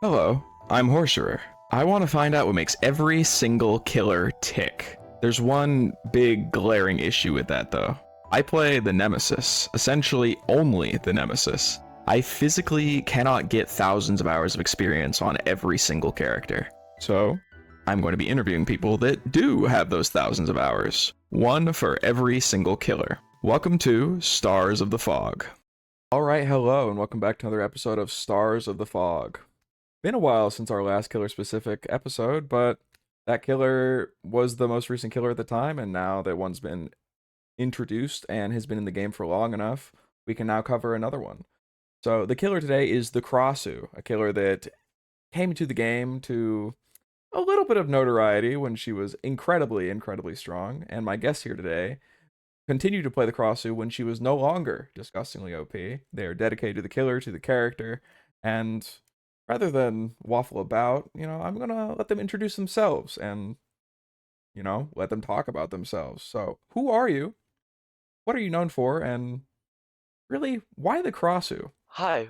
Hello, I'm Horcerer. I want to find out what makes every single killer tick. There's one big glaring issue with that though. I play the Nemesis, essentially only the Nemesis. I physically cannot get thousands of hours of experience on every single character. So, I'm going to be interviewing people that do have those thousands of hours. One for every single killer. Welcome to Stars of the Fog. Alright, hello, and welcome back to another episode of Stars of the Fog. Been a while since our last killer specific episode, but that killer was the most recent killer at the time, and now that one's been introduced and has been in the game for long enough, we can now cover another one. So the killer today is the Krasue, a killer that came to the game to a little bit of notoriety when she was incredibly strong, and my guests here today continue to play the Krasue when she was no longer disgustingly OP. They are dedicated to the killer, to the character, and rather than waffle about, I'm gonna let them introduce themselves and, let them talk about themselves. So, who are you? What are you known for? And really, why the Krasue? Hi,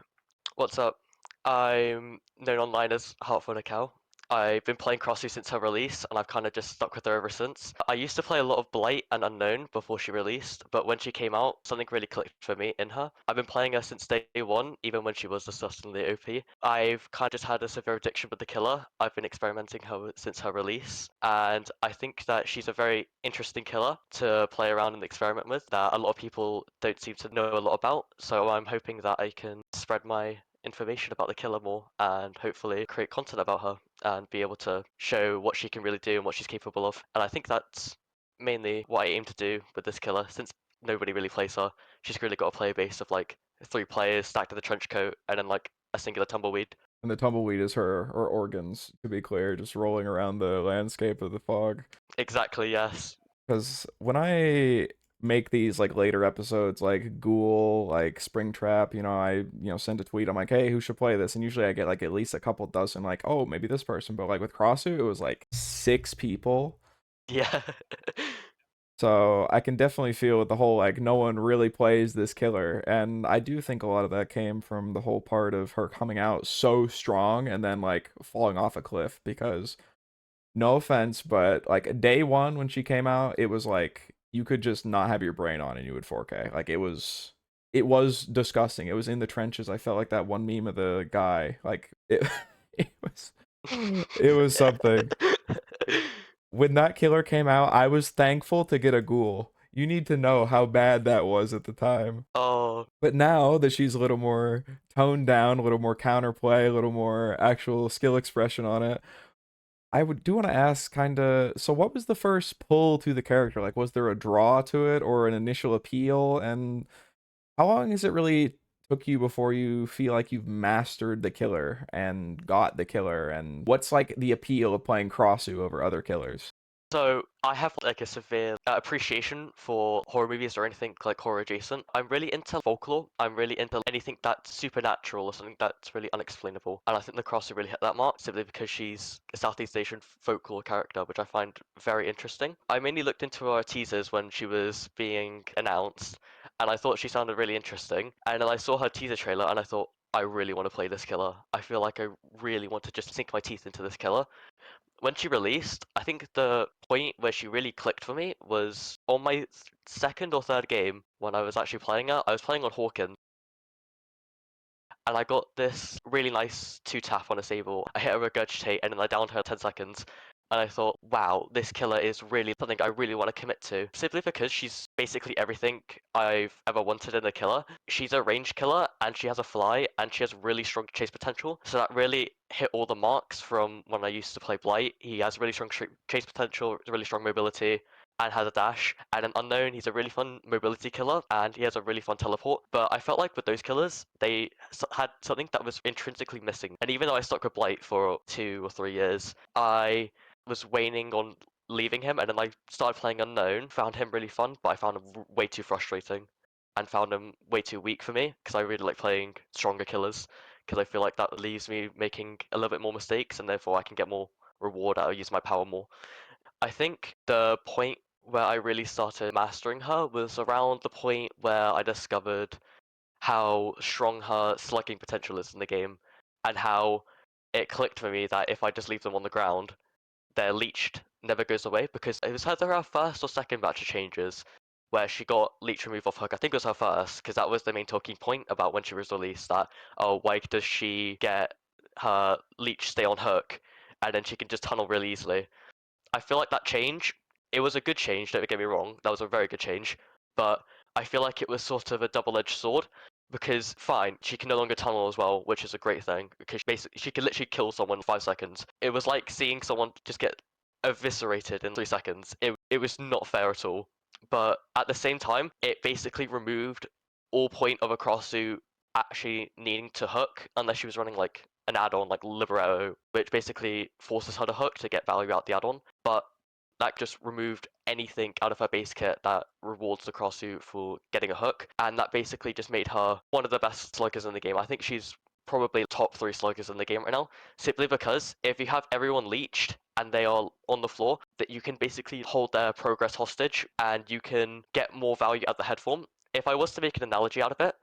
what's up? I'm known online as Nikao. I've been playing Krasue since her release, and I've kind of just stuck with her ever since. I used to play a lot of Blight and Unknown before she released, but when she came out, something really clicked for me in her. I've been playing her since day one, even when she was disgustingly OP. I've kind of just had a severe addiction with the killer. I've been experimenting her since her release, and I think that she's a very interesting killer to play around and experiment with that a lot of people don't seem to know a lot about. So I'm hoping that I can spread my information about the killer more and hopefully create content about her and be able to show what she can really do and what she's capable of. And I think that's mainly what I aim to do with this killer, since nobody really plays her. She's really got a player base of like 3 players stacked in the trench coat and then like a singular tumbleweed. And the tumbleweed is her organs, to be clear, just rolling around the landscape of the fog. Exactly, yes. Because when I make these like later episodes like Ghoul, like Springtrap, I send a tweet, I'm like, hey, who should play this? And usually I get like at least a couple dozen, like, oh, maybe this person. But like with Krasue, it was like 6 people. Yeah. So I can definitely feel with the whole like no one really plays this killer. And I do think a lot of that came from the whole part of her coming out so strong and then like falling off a cliff because no offense, but like day one when she came out, it was like you could just not have your brain on and you would 4K. Like it was disgusting. It was in the trenches. I felt like that one meme of the guy. Like it it was it was something. When that killer came out, I was thankful to get a ghoul. You need to know how bad that was at the time. Oh, But now that she's a little more toned down, a little more counterplay, a little more actual skill expression on it, I would do want to ask kind of, so what was the first pull to the character? Like, was there a draw to it or an initial appeal? And how long has it really took you before you feel like you've mastered the killer and got the killer? And what's like the appeal of playing Krasue over other killers? so I have like a severe appreciation for horror movies or anything like horror adjacent. I'm really into folklore. I'm really into anything that's supernatural or something that's really unexplainable. And I think the Cross really hit that mark simply because she's a Southeast Asian folklore character, which I find very interesting. I mainly looked into her teasers when she was being announced, and I thought she sounded really interesting. And then I saw her teaser trailer, and I thought, I really want to play this killer. I feel like I really want to just sink my teeth into this killer. When she released, I think the point where she really clicked for me was on my second or third game when I was actually playing her. I was playing on Hawkins, and I got this really nice 2 tap on a Sable. I hit a regurgitate and then I downed her 10 seconds. And I thought, wow, this killer is really something I really want to commit to. Simply because she's basically everything I've ever wanted in a killer. She's a range killer and she has a fly and she has really strong chase potential. So that really hit all the marks from when I used to play Blight. He has really strong chase potential, really strong mobility, and has a dash. And an Unknown, he's a really fun mobility killer, and he has a really fun teleport. But I felt like with those killers, they had something that was intrinsically missing. And even though I stuck with Blight for 2 or 3 years, I was waning on leaving him, and then I started playing Unknown, found him really fun, but I found him way too frustrating, and found him way too weak for me, because I really like playing stronger killers, because I feel like that leaves me making a little bit more mistakes, and therefore I can get more reward out of using my power more. I think the point where I really started mastering her was around the point where I discovered how strong her slugging potential is in the game, and how it clicked for me that if I just leave them on the ground, their leech never goes away, because it was either her first or second batch of changes where she got leech remove off hook. I think it was her first, because that was the main talking point about when she was released, that, oh, why does she get her leech stay on hook and then she can just tunnel really easily. I feel like that change, it was a good change, don't get me wrong, that was a very good change, but I feel like it was sort of a double-edged sword, because fine, she can no longer tunnel as well, which is a great thing, because basically she can literally kill someone in 5 seconds. It was like seeing someone just get eviscerated in 3 seconds. It was not fair at all. But at the same time, it basically removed all point of a Krasue actually needing to hook, unless she was running like an add-on like Libero, which basically forces her to hook to get value out the add-on. But that just removed anything out of her base kit that rewards the Krasue for getting a hook, and that basically just made her one of the best sluggers in the game. I think she's probably top 3 sluggers in the game right now, simply because if you have everyone leeched and they are on the floor, that you can basically hold their progress hostage and you can get more value out of the head form. If I was to make an analogy out of it,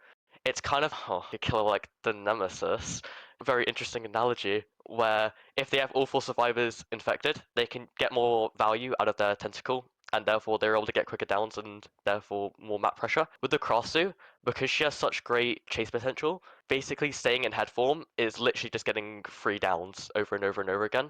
it's kind of a killer like the Nemesis. Very interesting analogy where if they have all 4 survivors infected, they can get more value out of their tentacle, and therefore they're able to get quicker downs and therefore more map pressure. With the Krasue, because she has such great chase potential, basically staying in head form is literally just getting free downs over and over and over again.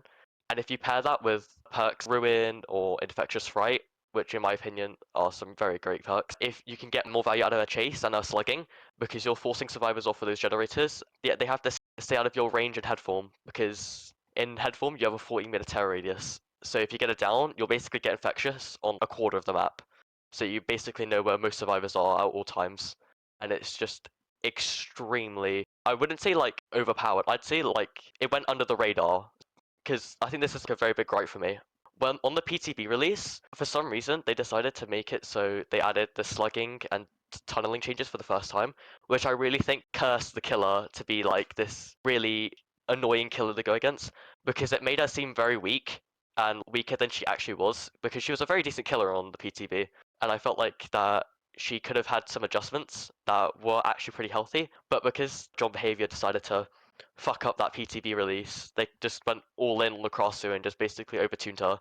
And if you pair that with perks Ruin or Infectious Fright, which in my opinion are some very great perks, if you can get more value out of her chase and her slugging, because you're forcing survivors off of those generators, yeah, they have to stay out of your range and head form, because in head form you have a 40-meter terror radius. So if you get it down, you'll basically get infectious on a quarter of the map. So you basically know where most survivors are at all times. And it's just extremely, I wouldn't say like overpowered, I'd say like it went under the radar. Because I think this is like a very big gripe for me. When on the PTB release, for some reason, they decided to make it so they added the slugging and tunneling changes for the first time, which I really think cursed the killer to be like this really annoying killer to go against, because it made her seem very weak and weaker than she actually was, because she was a very decent killer on the PTB, and I felt like that she could have had some adjustments that were actually pretty healthy, but because John Behavior decided to fuck up that PTB release, they just went all in on the Krasue and just basically overtuned her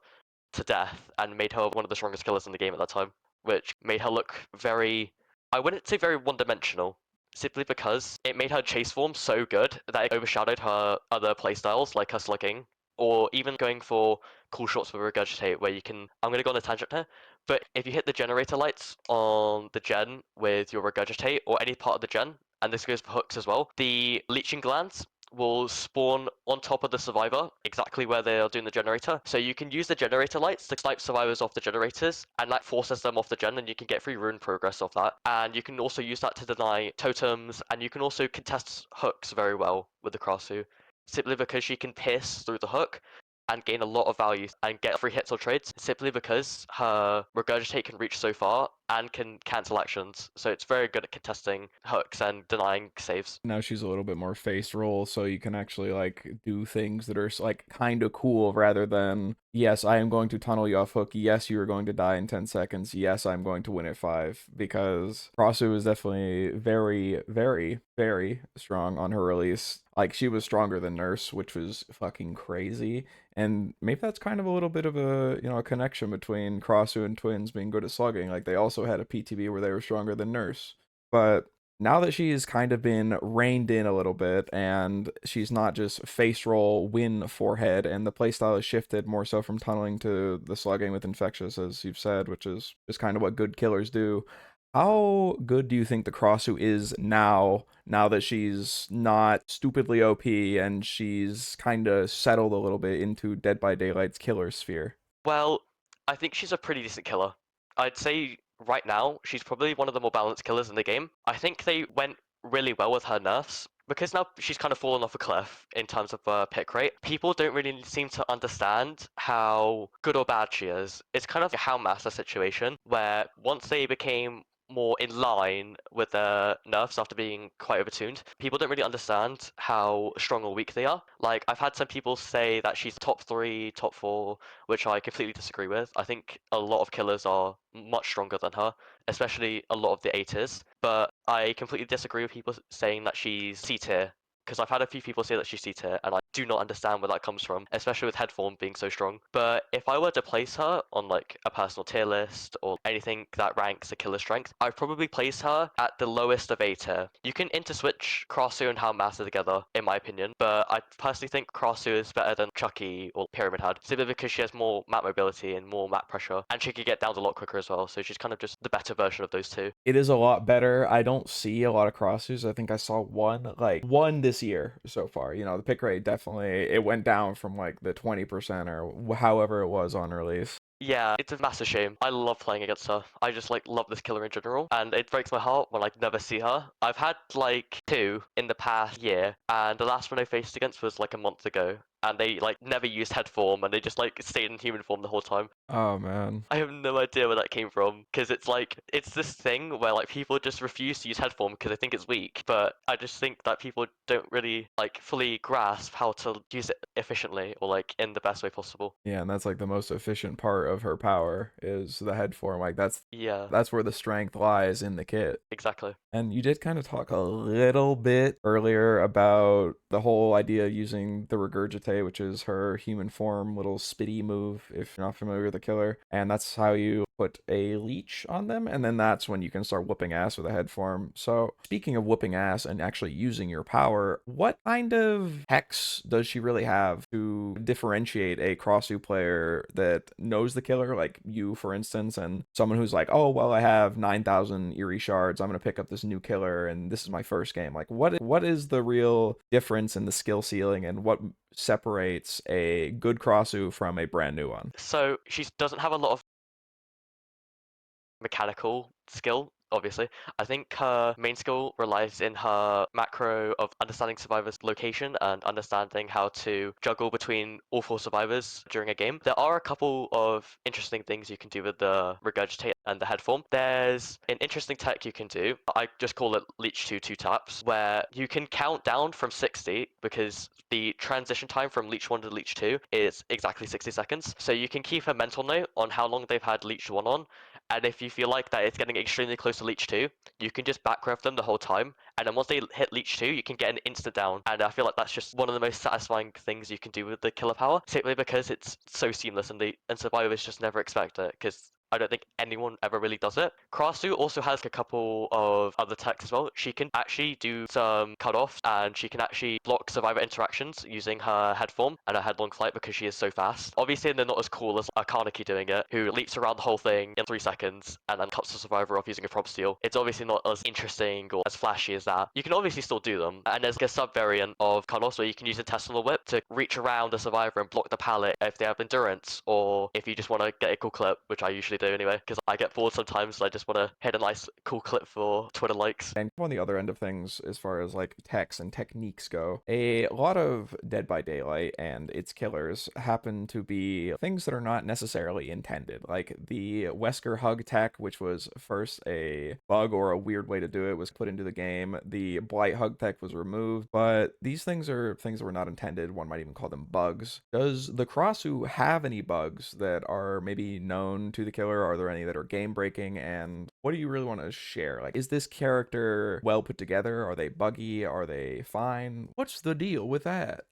to death and made her one of the strongest killers in the game at that time, which made her look very, I wouldn't say very one-dimensional, simply because it made her chase form so good that it overshadowed her other playstyles, like her slugging, or even going for cool shots with Regurgitate, where you can, I'm going to go on a tangent here, but if you hit the generator lights on the gen with your Regurgitate, or any part of the gen, and this goes for hooks as well, the leeching glands will spawn on top of the survivor, exactly where they are doing the generator. So you can use the generator lights to snipe survivors off the generators, and that forces them off the gen, and you can get free rune progress off that. And you can also use that to deny totems, and you can also contest hooks very well with the Krasue, simply because she can pierce through the hook and gain a lot of value and get free hits or trades, simply because her Regurgitate can reach so far and can cancel actions. So it's very good at contesting hooks and denying saves. Now she's a little bit more face roll, so you can actually like do things that are like kind of cool rather than, yes, I am going to tunnel you off hook. Yes, you are going to die in 10 seconds. Yes, I'm going to win at 5, because Krasue is definitely very, very, very strong on her release. Like, she was stronger than Nurse, which was fucking crazy. And maybe that's kind of a little bit of a, a connection between Krasue and Twins being good at slugging. Like, they also had a PTB where they were stronger than Nurse. But now that she's kind of been reined in a little bit and she's not just face roll, win forehead, and the playstyle has shifted more so from tunneling to the slugging with infectious, as you've said, which is just kind of what good killers do. How good do you think the Krasue is now that she's not stupidly OP and she's kind of settled a little bit into Dead by Daylight's killer sphere? Well, I think she's a pretty decent killer. I'd say right now, she's probably one of the more balanced killers in the game. I think they went really well with her nerfs, because now she's kind of fallen off a cliff in terms of pick rate. People don't really seem to understand how good or bad she is. It's kind of a how master situation, where once they became more in line with the nerfs after being quite overtuned, people don't really understand how strong or weak they are. Like, I've had some people say that she's top 3, top 4, which I completely disagree with. I think a lot of killers are much stronger than her, especially a lot of the A tiers. But I completely disagree with people saying that she's C tier, because I've had a few people say that she's C-tier, and I do not understand where that comes from, especially with head form being so strong. But if I were to place her on like a personal tier list or anything that ranks a killer strength, I'd probably place her at the lowest of A tier. You can interswitch Krasue and Master together, in my opinion, but I personally think Krasue is better than Chucky or Pyramid Head, simply because she has more map mobility and more map pressure, and she can get down a lot quicker as well, so she's kind of just the better version of those two. It is a lot better. I don't see a lot of Krasues. I think I saw one this year so far. You know, the pick rate definitely, it went down from like the 20% or however it was on release. Yeah, it's a massive shame. I love playing against her. I just like love this killer in general, and it breaks my heart when I never see her. I've had like 2 in the past year, and the last one I faced against was like a month ago, and they like never used head form, and they just like stayed in human form the whole time. Oh man. I have no idea where that came from, because it's like it's this thing where like people just refuse to use head form because they think it's weak, but I just think that people don't really like fully grasp how to use it efficiently or like in the best way possible. Yeah, and that's like the most efficient part of her power is the head form. Like Yeah, that's where the strength lies in the kit. exactly. And you did kind of talk a little bit earlier about the whole idea of using the regurgitate, which is her human form little spitty move, if you're not familiar with the killer. And that's how you put a leech on them, and then that's when you can start whooping ass with a head form. So speaking of whooping ass and actually using your power, what kind of hex does she really have to differentiate a Krasue player that knows the killer, like you for instance, and someone who's like, oh well, I have 9,000 eerie shards, I'm gonna pick up this new killer and this is my first game? Like what is the real difference in the skill ceiling, and what separates a good Krasue from a brand new one? So she doesn't have a lot of mechanical skill, obviously. I think her main skill relies in her macro of understanding survivors' location and understanding how to juggle between all 4 survivors during a game. There are a couple of interesting things you can do with the regurgitate and the head form. There's an interesting tech you can do. I just call it leech 2 taps, where you can count down from 60 because the transition time from leech 1 to leech 2 is exactly 60 seconds. So you can keep a mental note on how long they've had leech 1 on, and if you feel like that it's getting extremely close to leech 2, you can just back rev them the whole time, and then once they hit leech 2, you can get an instant down, and I feel like that's just one of the most satisfying things you can do with the killer power, simply because it's so seamless, and survivors just never expect it, because I don't think anyone ever really does it. Krasue also has a couple of other techs as well. She can actually do some cutoffs, and she can actually block survivor interactions using her head form and her headlong flight because she is so fast. Obviously, they're not as cool as a Kaneki doing it, who leaps around the whole thing in 3 seconds and then cuts the survivor off using a prop steal. It's obviously not as interesting or as flashy as that. You can obviously still do them, and there's a sub-variant of cutoffs where you can use intestinal whip to reach around the survivor and block the pallet if they have endurance, or if you just want to get a cool clip, which I usually do anyway, because I get bored sometimes and I just want to hit a nice cool clip for Twitter likes. And on the other end of things, as far as like techs and techniques go, a lot of Dead by Daylight and its killers happen to be things that are not necessarily intended. Like the Wesker hug tech, which was first a bug or a weird way to do it, was put into the game. The Blight hug tech was removed, but these things are things that were not intended. One might even call them bugs. Does the Krasue have any bugs that are maybe known to the killer? Are there any that are game breaking? And what do you really want to share? Like, is this character well put together? Are they buggy? Are they fine? What's the deal with that?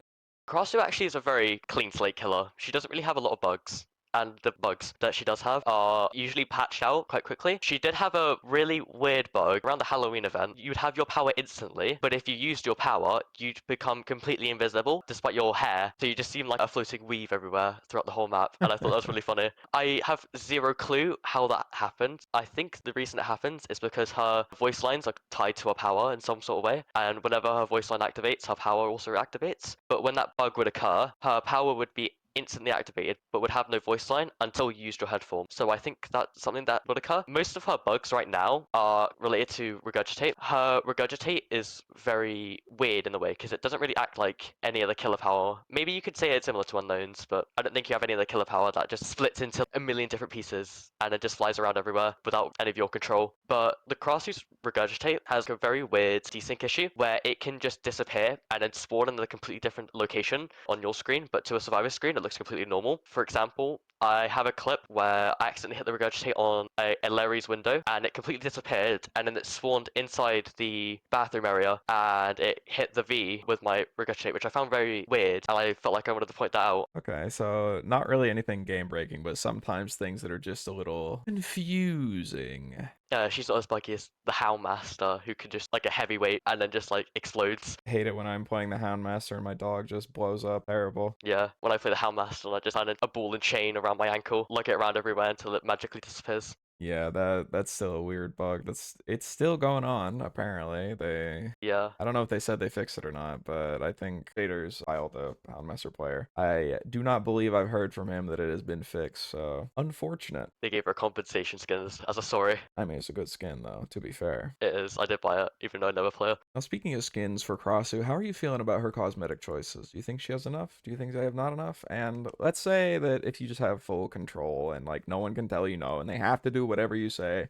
Krasue actually is a very clean slate killer. She doesn't really have a lot of bugs, and the bugs that she does have are usually patched out quite quickly. She did have a really weird bug around the Halloween event. You'd have your power instantly, but if you used your power, you'd become completely invisible despite your hair, so you just seem like a floating weave everywhere throughout the whole map, and I thought that was really funny. I have zero clue how that happened. I think the reason it happens is because her voice lines are tied to her power in some sort of way, and whenever her voice line activates, her power also activates. But when that bug would occur, her power would be instantly activated but would have no voice line until you used your head form. So I think that's something that would occur. Most of her bugs right now are related to regurgitate. Her regurgitate is very weird in the way because it doesn't really act like any other killer power. Maybe you could say it's similar to Unknowns, but I don't think you have any other killer power that just splits into a million different pieces and it just flies around everywhere without any of your control. But the Krasue's regurgitate has a very weird desync issue where it can just disappear and then spawn in a completely different location on your screen, but to a survivor screen it it looks completely normal. For example, I have a clip where I accidentally hit the regurgitate on a Larry's window and it completely disappeared, and then it spawned inside the bathroom area and it hit the V with my regurgitate, which I found very weird, and I felt like I wanted to point that out. Okay, so not really anything game breaking, but sometimes things that are just a little confusing. She's not as buggy as the Houndmaster, who can just like a heavyweight and then just like explodes. Hate it when I'm playing the Houndmaster and my dog just blows up. Terrible. Yeah, when I play the Houndmaster, I just find a ball and chain around my ankle, lug it around everywhere until it magically disappears. Yeah, that's still a weird bug. It's still going on, apparently. Yeah, I don't know if they said they fixed it or not, but I think Vader's Isle, the Houndmaster player. I do not believe I've heard from him that it has been fixed, so unfortunate. they gave her a compensation skin as a sorry. I mean, it's a good skin though, to be fair. It is. I did buy it, even though I never play her. Now, speaking of skins for Krasue, how are you feeling about her cosmetic choices? Do you think she has enough? Do you think they have not enough? And let's say that if you just have full control and like no one can tell you no, and they have to do whatever you say,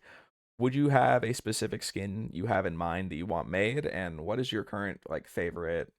would you have a specific skin you have in mind that you want made? And what is your current like favorite,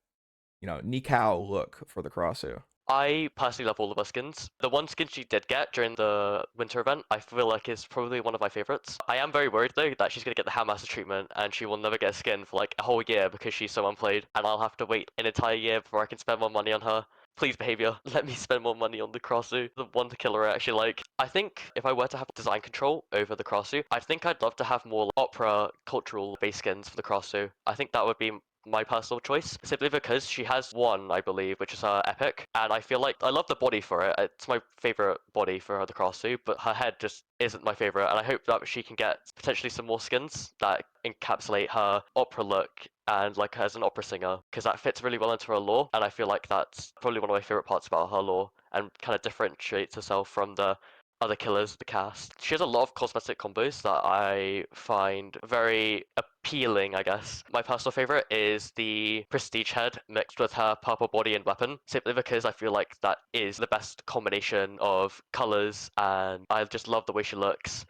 Nikao look for the Krasue? I personally love all of her skins. The one skin she did get during the winter event, I feel like is probably one of my favorites. I am very worried though that she's gonna get the Houndmaster treatment and she will never get a skin for like a whole year because she's so unplayed, and I'll have to wait an entire year before I can spend more money on her. Please, behavior, let me spend more money on the Krasue, the one killer I actually like. I think if I were to have design control over the Krasue, I think I'd love to have more opera cultural base skins for the Krasue. I think that would be my personal choice, simply because she has one, I believe, which is her epic, and I feel like I love the body for it. It's my favorite body for the Krasue, but her head just isn't my favorite, and I hope that she can get potentially some more skins that encapsulate her opera look and like her as an opera singer, because that fits really well into her lore, and I feel like that's probably one of my favorite parts about her lore and kind of differentiates herself from the other killers of the cast. She has a lot of cosmetic combos that I find very appealing, I guess. My personal favorite is the Prestige head mixed with her purple body and weapon, simply because I feel like that is the best combination of colors, and I just love the way she looks.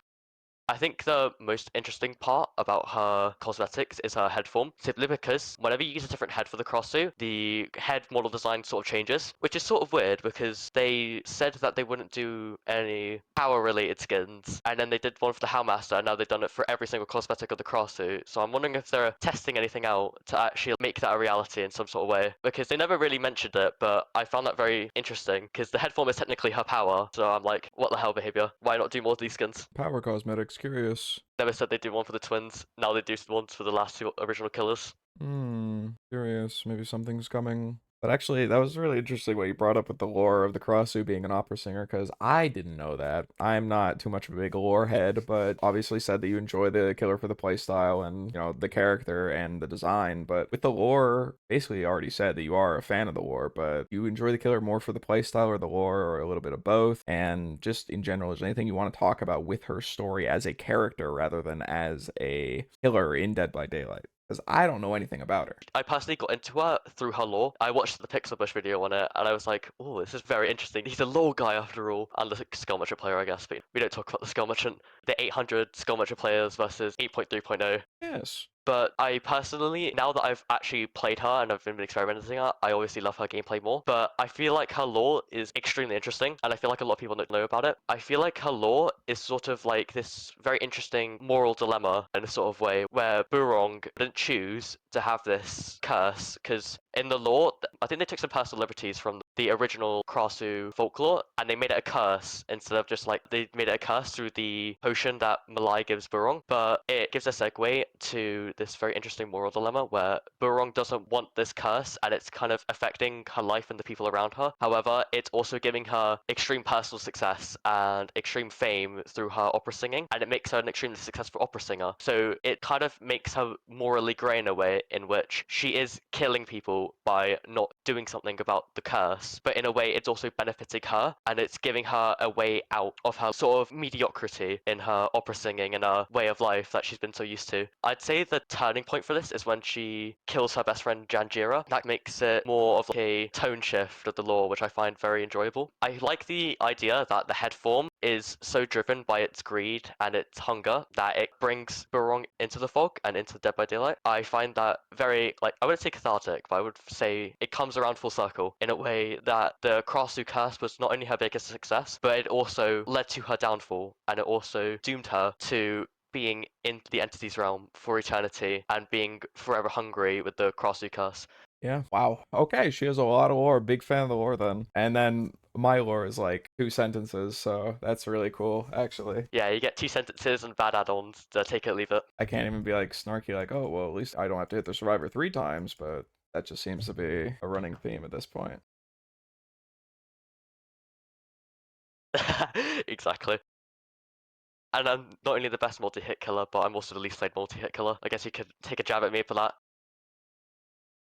I think the most interesting part about her cosmetics is her head form, simply because whenever you use a different head for the Krasue, the head model design sort of changes, which is sort of weird because they said that they wouldn't do any power-related skins, and then they did one for the Houndmaster, and now they've done it for every single cosmetic of the Krasue, so I'm wondering if they're testing anything out to actually make that a reality in some sort of way, because they never really mentioned it, but I found that very interesting, because the head form is technically her power, so I'm like, what the hell, behavior? Why not do more of these skins? Power cosmetics, curious. Never said they'd do one for the twins. Now they do ones for the last two original killers. Curious. Maybe something's coming. But actually, that was really interesting what you brought up with the lore of the Krasue being an opera singer, because I didn't know that. I'm not too much of a big lore head, but obviously said that you enjoy the killer for the playstyle and, the character and the design. But with the lore, basically you already said that you are a fan of the lore, but you enjoy the killer more for the playstyle or the lore or a little bit of both. And just in general, is there anything you want to talk about with her story as a character rather than as a killer in Dead by Daylight? Because I don't know anything about her. I personally got into her through her lore. I watched the Pixel Bush video on it, and I was like, oh, this is very interesting. He's a lore guy after all. And the Skull Merchant player, I guess, but we don't talk about the Skull Merchant. The 800 Skull Merchant players versus 8.3.0. Yes. But I personally, now that I've actually played her and I've been experimenting her, I obviously love her gameplay more. But I feel like her lore is extremely interesting, and I feel like a lot of people don't know about it. I feel like her lore is sort of like this very interesting moral dilemma in a sort of way, where Burong didn't choose to have this curse, because in the lore, I think they took some personal liberties from the original Krasue folklore, and they made it a curse instead of just like, they made it a curse through the potion that Malai gives Burong. But it gives a segue to this very interesting moral dilemma where Burong doesn't want this curse, and it's kind of affecting her life and the people around her. However, it's also giving her extreme personal success and extreme fame through her opera singing, and it makes her an extremely successful opera singer. So it kind of makes her morally grey in a way in which she is killing people by not doing something about the curse, but in a way it's also benefiting her, and it's giving her a way out of her sort of mediocrity in her opera singing and her way of life that she's been so used to. I'd say the turning point for this is when she kills her best friend Janjira. That makes it more of like a tone shift of the lore, which I find very enjoyable. I like the idea that the head form is so driven by its greed and its hunger that it brings Burong into the fog and into Dead by Daylight. I find that very, like, I wouldn't say cathartic, but I would say it comes around full circle in a way that the Krasue curse was not only her biggest success, but it also led to her downfall, and it also doomed her to being in the entity's realm for eternity and being forever hungry with the Krasue curse. Yeah. Wow. Okay, she has a lot of lore. Big fan of the lore then. And then my lore is like 2 sentences, so that's really cool, actually. Yeah, you get 2 sentences and bad add-ons to take it or leave it. I can't even be like snarky, like, oh, well, at least I don't have to hit the survivor 3 times, but that just seems to be a running theme at this point. Exactly. And I'm not only the best multi-hit killer, but I'm also the least played multi-hit killer. I guess you could take a jab at me for that.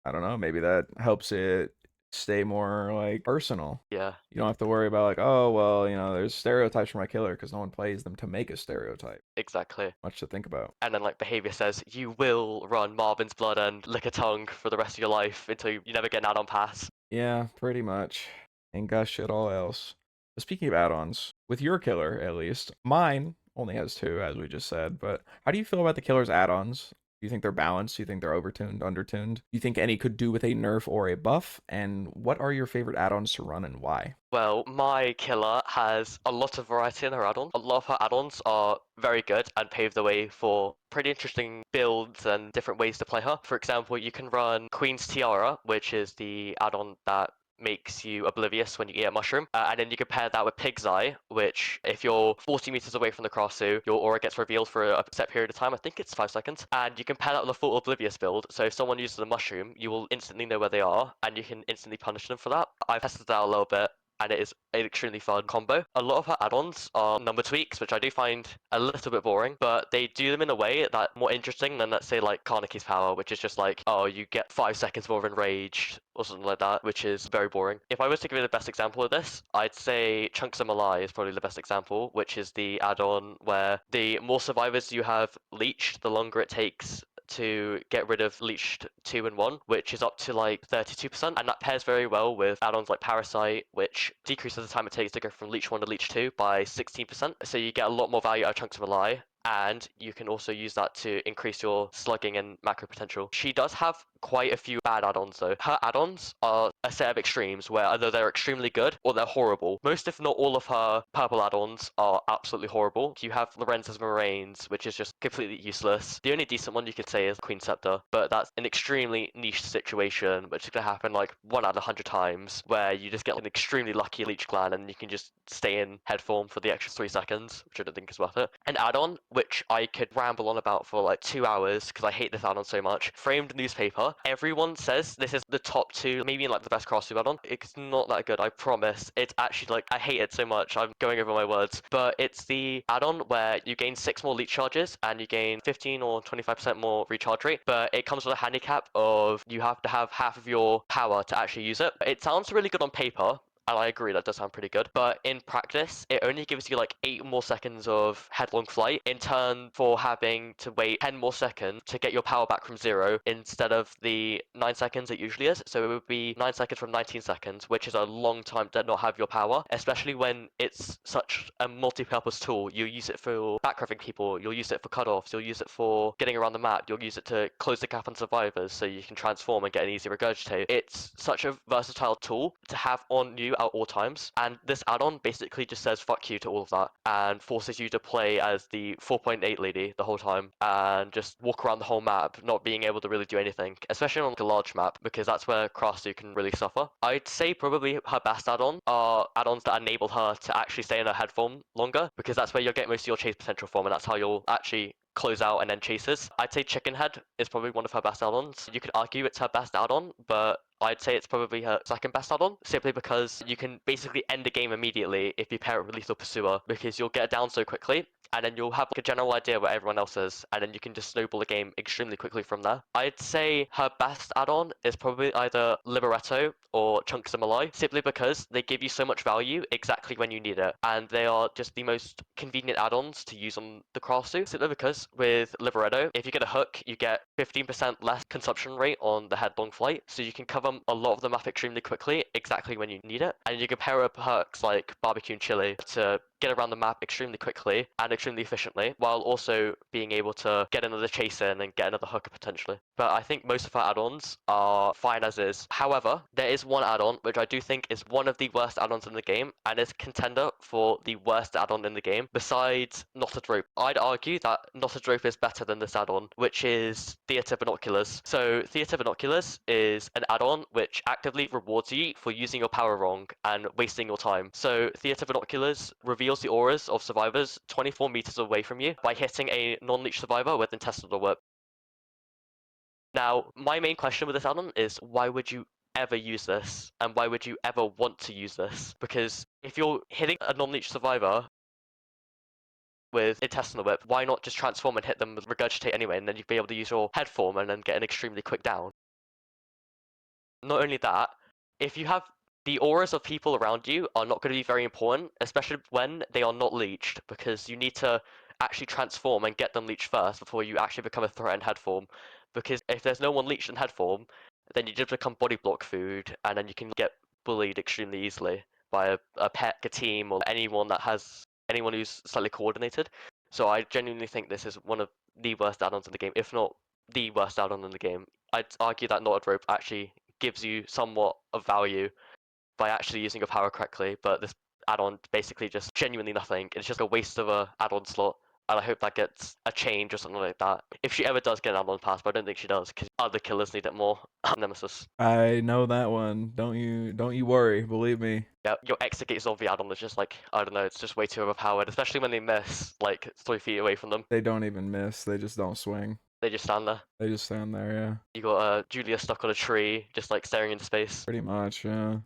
I don't know, maybe that helps it stay more like personal. Yeah, You don't have to worry about like, oh, well, there's stereotypes for my killer because no one plays them to make a stereotype. exactly. Much to think about. And then like behavior says, you will run Marvin's blood and lick a tongue for the rest of your life until you never get an add-on pass. Yeah, pretty much. Ain't got shit all else. But speaking of add-ons, with your killer at least, mine only has 2, as we just said, but how do you feel about the killer's add-ons? Do you think they're balanced? Do you think they're overtuned, undertuned? Do you think any could do with a nerf or a buff? And what are your favorite add-ons to run and why? Well, my killer has a lot of variety in her add-ons. A lot of her add-ons are very good and pave the way for pretty interesting builds and different ways to play her. For example, you can run Queen's Tiara, which is the add-on that makes you oblivious when you eat a mushroom, and then you can pair that with Pig's Eye, which if you're 40 meters away from the Krasue, your aura gets revealed for a set period of time. I think it's 5 seconds, and you can pair that with a full oblivious build. So if someone uses a mushroom, you will instantly know where they are, and you can instantly punish them for that. I've tested that out a little bit, and it is an extremely fun combo. A lot of her add-ons are number tweaks, which I do find a little bit boring, but they do them in a way that's more interesting than, let's say, like Karnaki's power, which is just like, oh, you get 5 seconds more of enraged or something like that, which is very boring. If I was to give you the best example of this, I'd say Chunks of Malai is probably the best example, which is the add-on where the more survivors you have leached, the longer it takes to get rid of leached 2 and 1, which is up to like 32%, and that pairs very well with add-ons like Parasite, which decreases the time it takes to go from leech 1 to leech 2 by 16%. So you get a lot more value out of Chunks of Malai, and you can also use that to increase your slugging and macro potential. She does have quite a few bad add-ons though. Her add-ons are a set of extremes where either they're extremely good or they're horrible. Most if not all of her purple add-ons are absolutely horrible. You have Lorenzo's Moraines, which is just completely useless. The only decent one you could say is Queen Scepter, but that's an extremely niche situation which is going to happen like 1 out of 100 times, where you just get an extremely lucky leech clan and you can just stay in head form for the extra 3 seconds, which I don't think is worth it. An add-on which I could ramble on about for like 2 hours because I hate this add-on so much. Framed Newspaper. Everyone says this is the top 2, maybe like the best Krasue add-on. It's not that good, I promise. It's actually like, I hate it so much, I'm going over my words. But it's the add-on where you gain 6 more leech charges and you gain 15 or 25% more recharge rate, but it comes with a handicap of you have to have half of your power to actually use it. It sounds really good on paper, and I agree, that does sound pretty good. But in practice, it only gives you like 8 more seconds of headlong flight in turn for having to wait 10 more seconds to get your power back from 0 instead of the 9 seconds it usually is. So it would be 9 seconds from 19 seconds, which is a long time to not have your power, especially when it's such a multi-purpose tool. You use it for backcrabbing people, you'll use it for cutoffs, you'll use it for getting around the map, you'll use it to close the gap on survivors so you can transform and get an easy regurgitate. It's such a versatile tool to have on you at all times, and this add-on basically just says fuck you to all of that and forces you to play as the 4.8 lady the whole time and just walk around the whole map not being able to really do anything, especially on like a large map, because that's where Krasue can really suffer. I'd say probably her best add-on are add-ons that enable her to actually stay in her head form longer, because that's where you'll get most of your chase potential from, and that's how you'll actually close out and then chases. I'd say Chicken Head is probably one of her best add-ons. You could argue it's her best add-on, but I'd say it's probably her second best add-on, simply because you can basically end the game immediately if you pair it with Lethal Pursuer, because you'll get down so quickly, and then you'll have like a general idea where everyone else is, and then you can just snowball the game extremely quickly from there. I'd say her best add-on is probably either Libretto or Chunks of Malai, simply because they give you so much value exactly when you need it, and they are just the most convenient add-ons to use on the Krasue, simply because with Libretto, if you get a hook, you get 15% less consumption rate on the headlong flight, so you can cover a lot of the map extremely quickly, exactly when you need it, and you can pair up perks like barbecue and chili to get around the map extremely quickly and extremely efficiently, while also being able to get another chase in and get another hooker potentially. But I think most of our add-ons are fine as is. However, there is one add-on which I do think is one of the worst add-ons in the game, and is a contender for the worst add-on in the game, besides Knotted Rope. I'd argue that Knotted Rope is better than this add-on, which is Theatre Binoculars. So Theatre Binoculars is an add-on which actively rewards you for using your power wrong and wasting your time. So Theatre Binoculars reveals the auras of survivors 24 meters away from you by hitting a non-leech survivor with intestinal whip. Now, my main question with this add-on is, why would you ever use this? And why would you ever want to use this? Because if you're hitting a non-leech survivor with intestinal whip, why not just transform and hit them with regurgitate anyway, and then you'd be able to use your head form and then get an extremely quick down. Not only that, if you have the auras of people around you are not going to be very important, especially when they are not leeched, because you need to actually transform and get them leeched first before you actually become a threat in head form. Because if there's no one leeched in head form, then you just become body block food, and then you can get bullied extremely easily by a pet, a team, or anyone who's slightly coordinated. So I genuinely think this is one of the worst add-ons in the game, if not the worst add-on in the game. I'd argue that Knotted Rope actually gives you somewhat of value by actually using your power correctly, but this add-on basically just genuinely nothing. It's just a waste of a add-on slot, and I hope that gets a change or something like that. If she ever does get an add-on pass, but I don't think she does, because other killers need it more. Nemesis. I know that one. Don't you worry. Believe me. Yeah, your execute zombie add-on is just like, I don't know, it's just way too overpowered, especially when they miss like 3 feet away from them. They don't even miss. They just don't swing. They just stand there. They just stand there, yeah. You got Julia stuck on a tree, just like staring into space. Pretty much, yeah.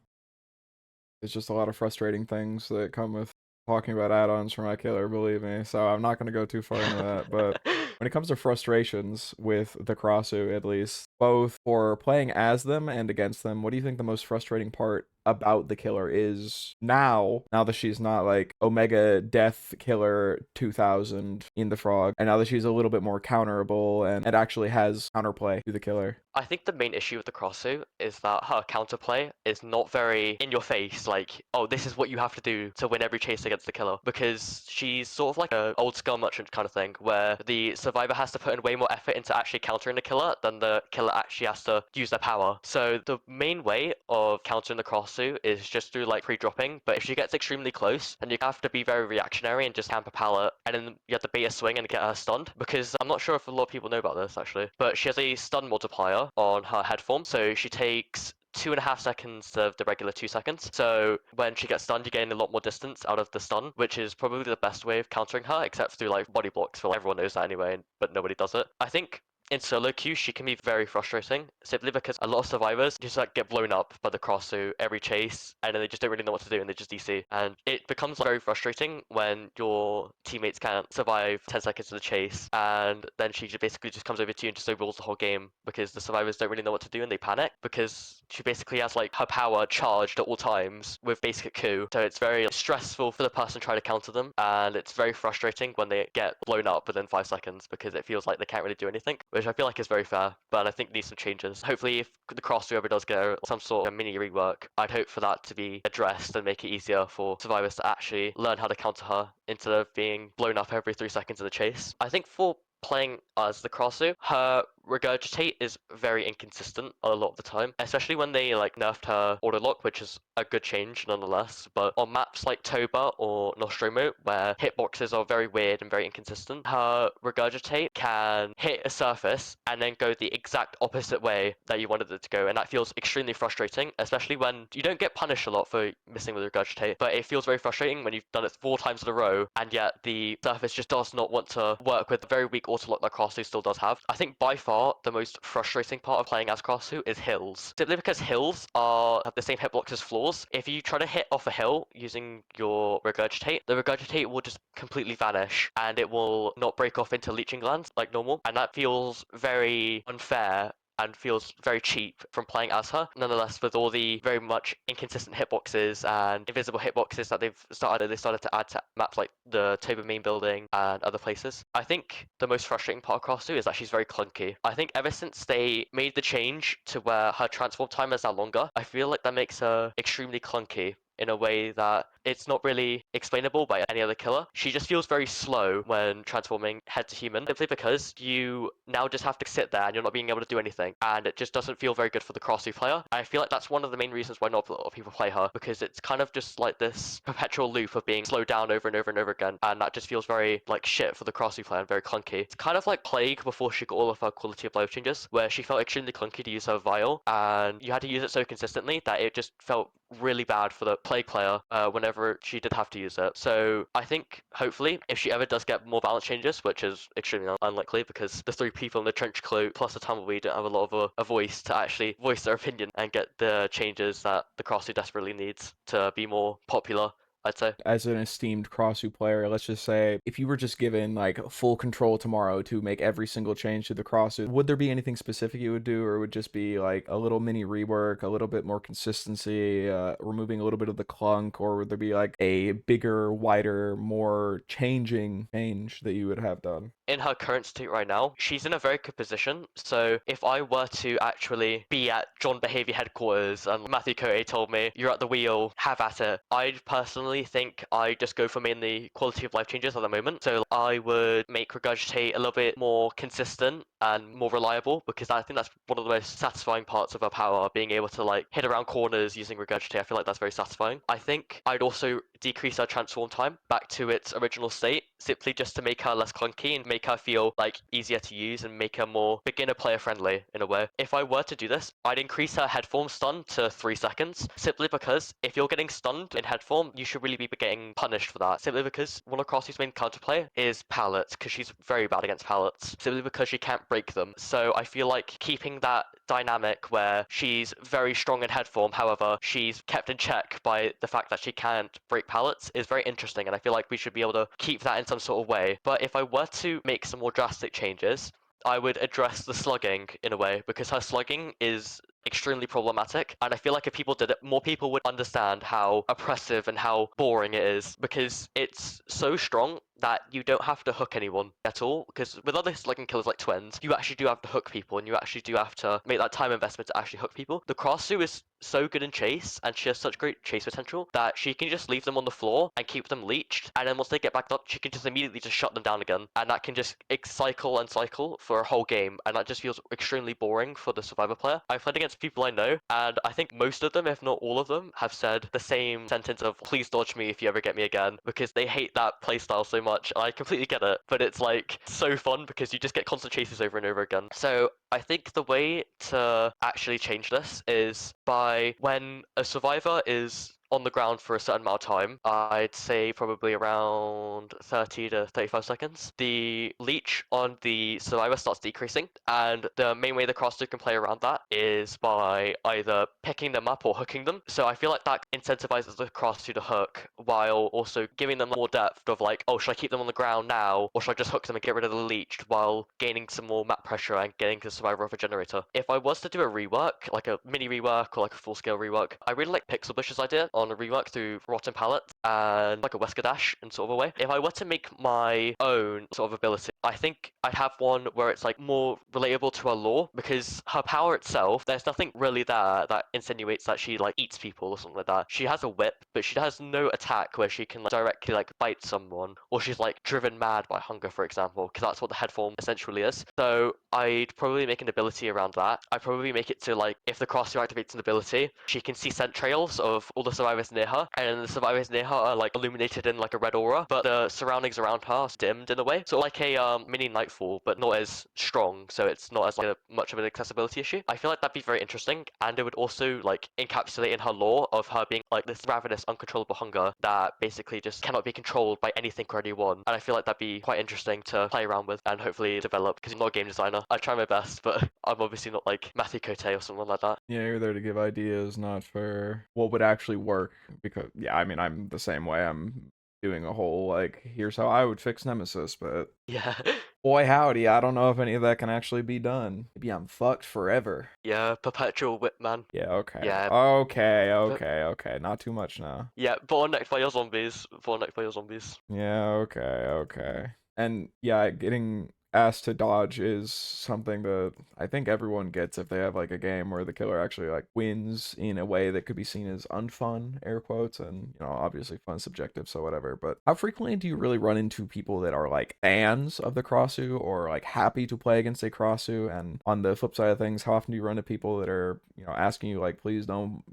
It's just a lot of frustrating things that come with talking about add-ons for my killer, believe me. So I'm not going to go too far into that, but when it comes to frustrations with the Krasue, at least, both for playing as them and against them, what do you think the most frustrating part about the killer is now that she's not like Omega Death Killer 2000 in the Frog, and now that she's a little bit more counterable and it actually has counterplay to the killer? I think the main issue with the Krasue is that her counterplay is not very in your face, like, oh, this is what you have to do to win every chase against the killer, because she's sort of like an old skull merchant kind of thing, where the survivor has to put in way more effort into actually countering the killer than the killer actually has to use their power. So the main way of countering the Krasue is just through like pre-dropping, but if she gets extremely close, then you have to be very reactionary and just camp a pallet, and then you have to bait a swing and get her stunned, because I'm not sure if a lot of people know about this actually, but she has a stun multiplier on her head form, so she takes 2.5 seconds of the regular 2 seconds. So when she gets stunned, you gain a lot more distance out of the stun, which is probably the best way of countering her, except through like body blocks. For everyone knows that anyway, but nobody does it. I think in solo queue, she can be very frustrating, simply because a lot of survivors just like get blown up by the Krasue every chase, and then they just don't really know what to do, and they just DC. And it becomes very frustrating when your teammates can't survive 10 seconds of the chase, and then she just basically just comes over to you and just overrules the whole game, because the survivors don't really know what to do and they panic, because she basically has like her power charged at all times with basic coup. So it's very stressful for the person trying to counter them, and it's very frustrating when they get blown up within 5 seconds, because it feels like they can't really do anything, which I feel like is very fair, but I think needs some changes. Hopefully, if the Krasue ever does get some sort of mini rework, I'd hope for that to be addressed and make it easier for survivors to actually learn how to counter her instead of being blown up every 3 seconds of the chase. I think for playing as the Krasue, her regurgitate is very inconsistent a lot of the time, especially when they like nerfed her auto lock, which is a good change nonetheless. But on maps like Toba or Nostromo, where hitboxes are very weird and very inconsistent, her regurgitate can hit a surface and then go the exact opposite way that you wanted it to go, and that feels extremely frustrating, especially when you don't get punished a lot for missing with regurgitate, but it feels very frustrating when you've done it 4 times in a row and yet the surface just does not want to work with the very weak auto lock that Krasue still does have. I think by far the most frustrating part of playing as Krasue is hills, simply because hills have the same hitbox as floors. If you try to hit off a hill using your regurgitate, the regurgitate will just completely vanish and it will not break off into leeching glands like normal, and that feels very unfair and feels very cheap from playing as her. Nonetheless, with all the very much inconsistent hitboxes and invisible hitboxes that they started to add to maps like the Toba main building and other places, I think the most frustrating part of Krasue is that she's very clunky. I think ever since they made the change to where her transform time is now longer, I feel like that makes her extremely clunky. in a way that it's not really explainable by any other killer. She just feels very slow when transforming head to human, simply because you now just have to sit there and you're not being able to do anything, and it just doesn't feel very good for the Krasue player. I feel like that's one of the main reasons why not a lot of people play her, because it's kind of just like this perpetual loop of being slowed down over and over and over again, and that just feels very like shit for the Krasue player and very clunky. It's kind of like Plague before she got all of her quality of life changes, where she felt extremely clunky to use her vial, and you had to use it so consistently that it just felt really bad for the Plague player whenever she did have to use it. So I think hopefully if she ever does get more balance changes, which is extremely unlikely because the three people in the trenchcoat plus the tumbleweed don't have a lot of a voice to actually voice their opinion and get the changes that the Krasue desperately needs to be more popular, I'd say. As an esteemed Krasue player, let's just say, if you were just given like full control tomorrow to make every single change to the Krasue, would there be anything specific you would do, or would it just be like a little mini rework, a little bit more consistency, removing a little bit of the clunk, or would there be like a bigger, wider, more changing change that you would have done? In her current state right now, she's in a very good position. So if I were to actually be at John Behaviour headquarters and Matthew Cote told me, you're at the wheel, have at it, I'd personally think I just go for mainly quality of life changes at the moment. So I would make Regurgitate a little bit more consistent and more reliable, because I think that's one of the most satisfying parts of her power, being able to like hit around corners using Regurgitate. I feel like that's very satisfying. I think I'd also decrease her transform time back to its original state, simply just to make her less clunky and make her feel like easier to use and make her more beginner player friendly in a way. If I were to do this, I'd increase her head form stun to 3 seconds, simply because if you're getting stunned in head form, you should really be getting punished for that, simply because one of Krasue's main counterplay is pallets, because she's very bad against pallets, simply because she can't break them. So I feel like keeping that dynamic where she's very strong in head form, however, she's kept in check by the fact that she can't break pallets is very interesting, and I feel like we should be able to keep that in some sort of way. But if I were to make some more drastic changes, I would address the slugging in a way, because her slugging is extremely problematic, and I feel like if people did it, more people would understand how oppressive and how boring it is, because it's so strong that you don't have to hook anyone at all, because with other slugging killers like twins, you actually do have to hook people, and you actually do have to make that time investment to actually hook people. The Krasue is so good in chase, and she has such great chase potential, that she can just leave them on the floor and keep them leeched, and then once they get back up, she can just immediately just shut them down again, and that can just cycle and cycle for a whole game, and that just feels extremely boring for the survivor player. I've played against people I know, and I think most of them, if not all of them, have said the same sentence of please dodge me if you ever get me again, because they hate that playstyle so much. I completely get it, but it's like so fun because you just get constant chases over and over again. So I think the way to actually change this is by when a survivor is on the ground for a certain amount of time, I'd say probably around 30 to 35 seconds, the leech on the survivor starts decreasing, and the main way the Krasue can play around that is by either picking them up or hooking them. So I feel like that incentivizes the Krasue to hook, while also giving them more depth of like, oh, should I keep them on the ground now, or should I just hook them and get rid of the leech, while gaining some more map pressure and getting the survivor off a generator. If I was to do a rework, like a mini rework or like a full scale rework, I really like Pixel Bush's idea on a rework through Rotten Pallets and like a Wesker Dash in sort of a way. If I were to make my own sort of ability, I think I'd have one where it's like more relatable to her lore, because her power itself, there's nothing really there that insinuates that she like eats people or something like that. She has a whip, but she has no attack where she can like directly like bite someone, or she's like driven mad by hunger, for example, because that's what the head form essentially is. So I'd probably make an ability around that. I'd probably make it to like, if the Krasue activates an ability, she can see scent trails of all the survivors near her, and the survivors near her are like illuminated in like a red aura, but the surroundings around her are dimmed in a way, sort of like a mini nightfall, but not as strong, so it's not as like much of an accessibility issue. I feel like that'd be very interesting, and it would also like encapsulate in her lore of her being like this ravenous, uncontrollable hunger that basically just cannot be controlled by anything or anyone. And I feel like that'd be quite interesting to play around with and hopefully develop, because I'm not a game designer. I try my best, but I'm obviously not like Matthew Cote or someone like that. Yeah, you're there to give ideas, not for what would actually work. Because, yeah, I mean, I'm the same way. I'm doing a whole, like, here's how I would fix Nemesis, but Yeah. boy, howdy, I don't know if any of that can actually be done. Maybe I'm fucked forever. Yeah, perpetual whip man. Yeah, okay. Yeah, Okay, but okay, okay. Not too much now. yeah, born next by your zombies. Born next by your zombies. Yeah, okay, okay. And yeah, getting asked to dodge is something that I think everyone gets if they have like a game where the killer actually like wins in a way that could be seen as unfun, air quotes, and obviously fun subjective, so whatever. But how frequently do you really run into people that are like fans of the Krasue or like happy to play against a Krasue? And on the flip side of things, how often do you run into people that are asking you like, please don't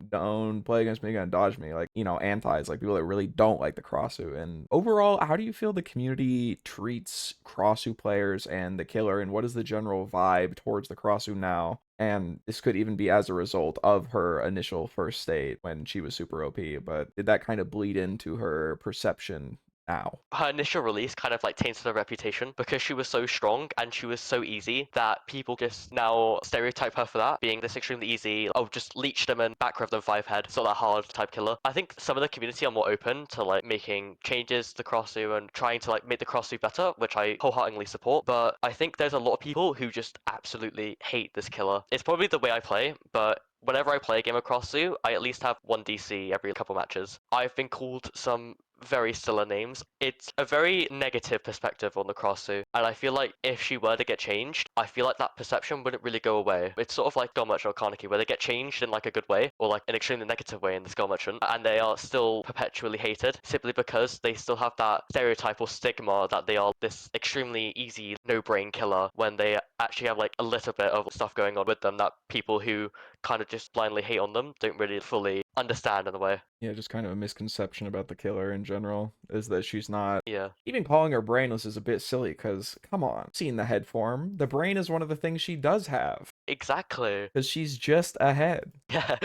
play against me and dodge me, like antis, like people that really don't like the Krasue? And overall, how do you feel the community treats Krasue players and the killer, and what is the general vibe towards the Krasue now? And this could even be as a result of her initial first state when she was super OP, but did that kind of bleed into her perception now? Her initial release kind of like tainted her reputation because she was so strong and she was so easy that people just now stereotype her for that, being this extremely easy, oh, just leech them and back rev them 5 head, it's not that hard type killer. I think some of the community are more open to like making changes to the Krasue and trying to like make the Krasue better, which I wholeheartedly support, but I think there's a lot of people who just absolutely hate this killer. It's probably the way I play, but whenever I play a game of Krasue, I at least have 1 DC every couple matches. I've been called some very stellar names. It's a very negative perspective on the Krasue, and I feel like if she were to get changed, I feel like that perception wouldn't really go away. It's sort of like Skull Merchant or Kaneki, where they get changed in like a good way, or like an extremely negative way in the Skull Merchant, and they are still perpetually hated, simply because they still have that stereotype or stigma that they are this extremely easy, no-brain killer, when they actually have like a little bit of stuff going on with them that people who kind of just blindly hate on them don't really fully understand in a way. Yeah, just kind of a misconception about the killer in general is that she's not. Yeah, Even calling her brainless is a bit silly because, come on, seeing the head form, the brain is one of the things she does have exactly. because she's just a head. Yeah.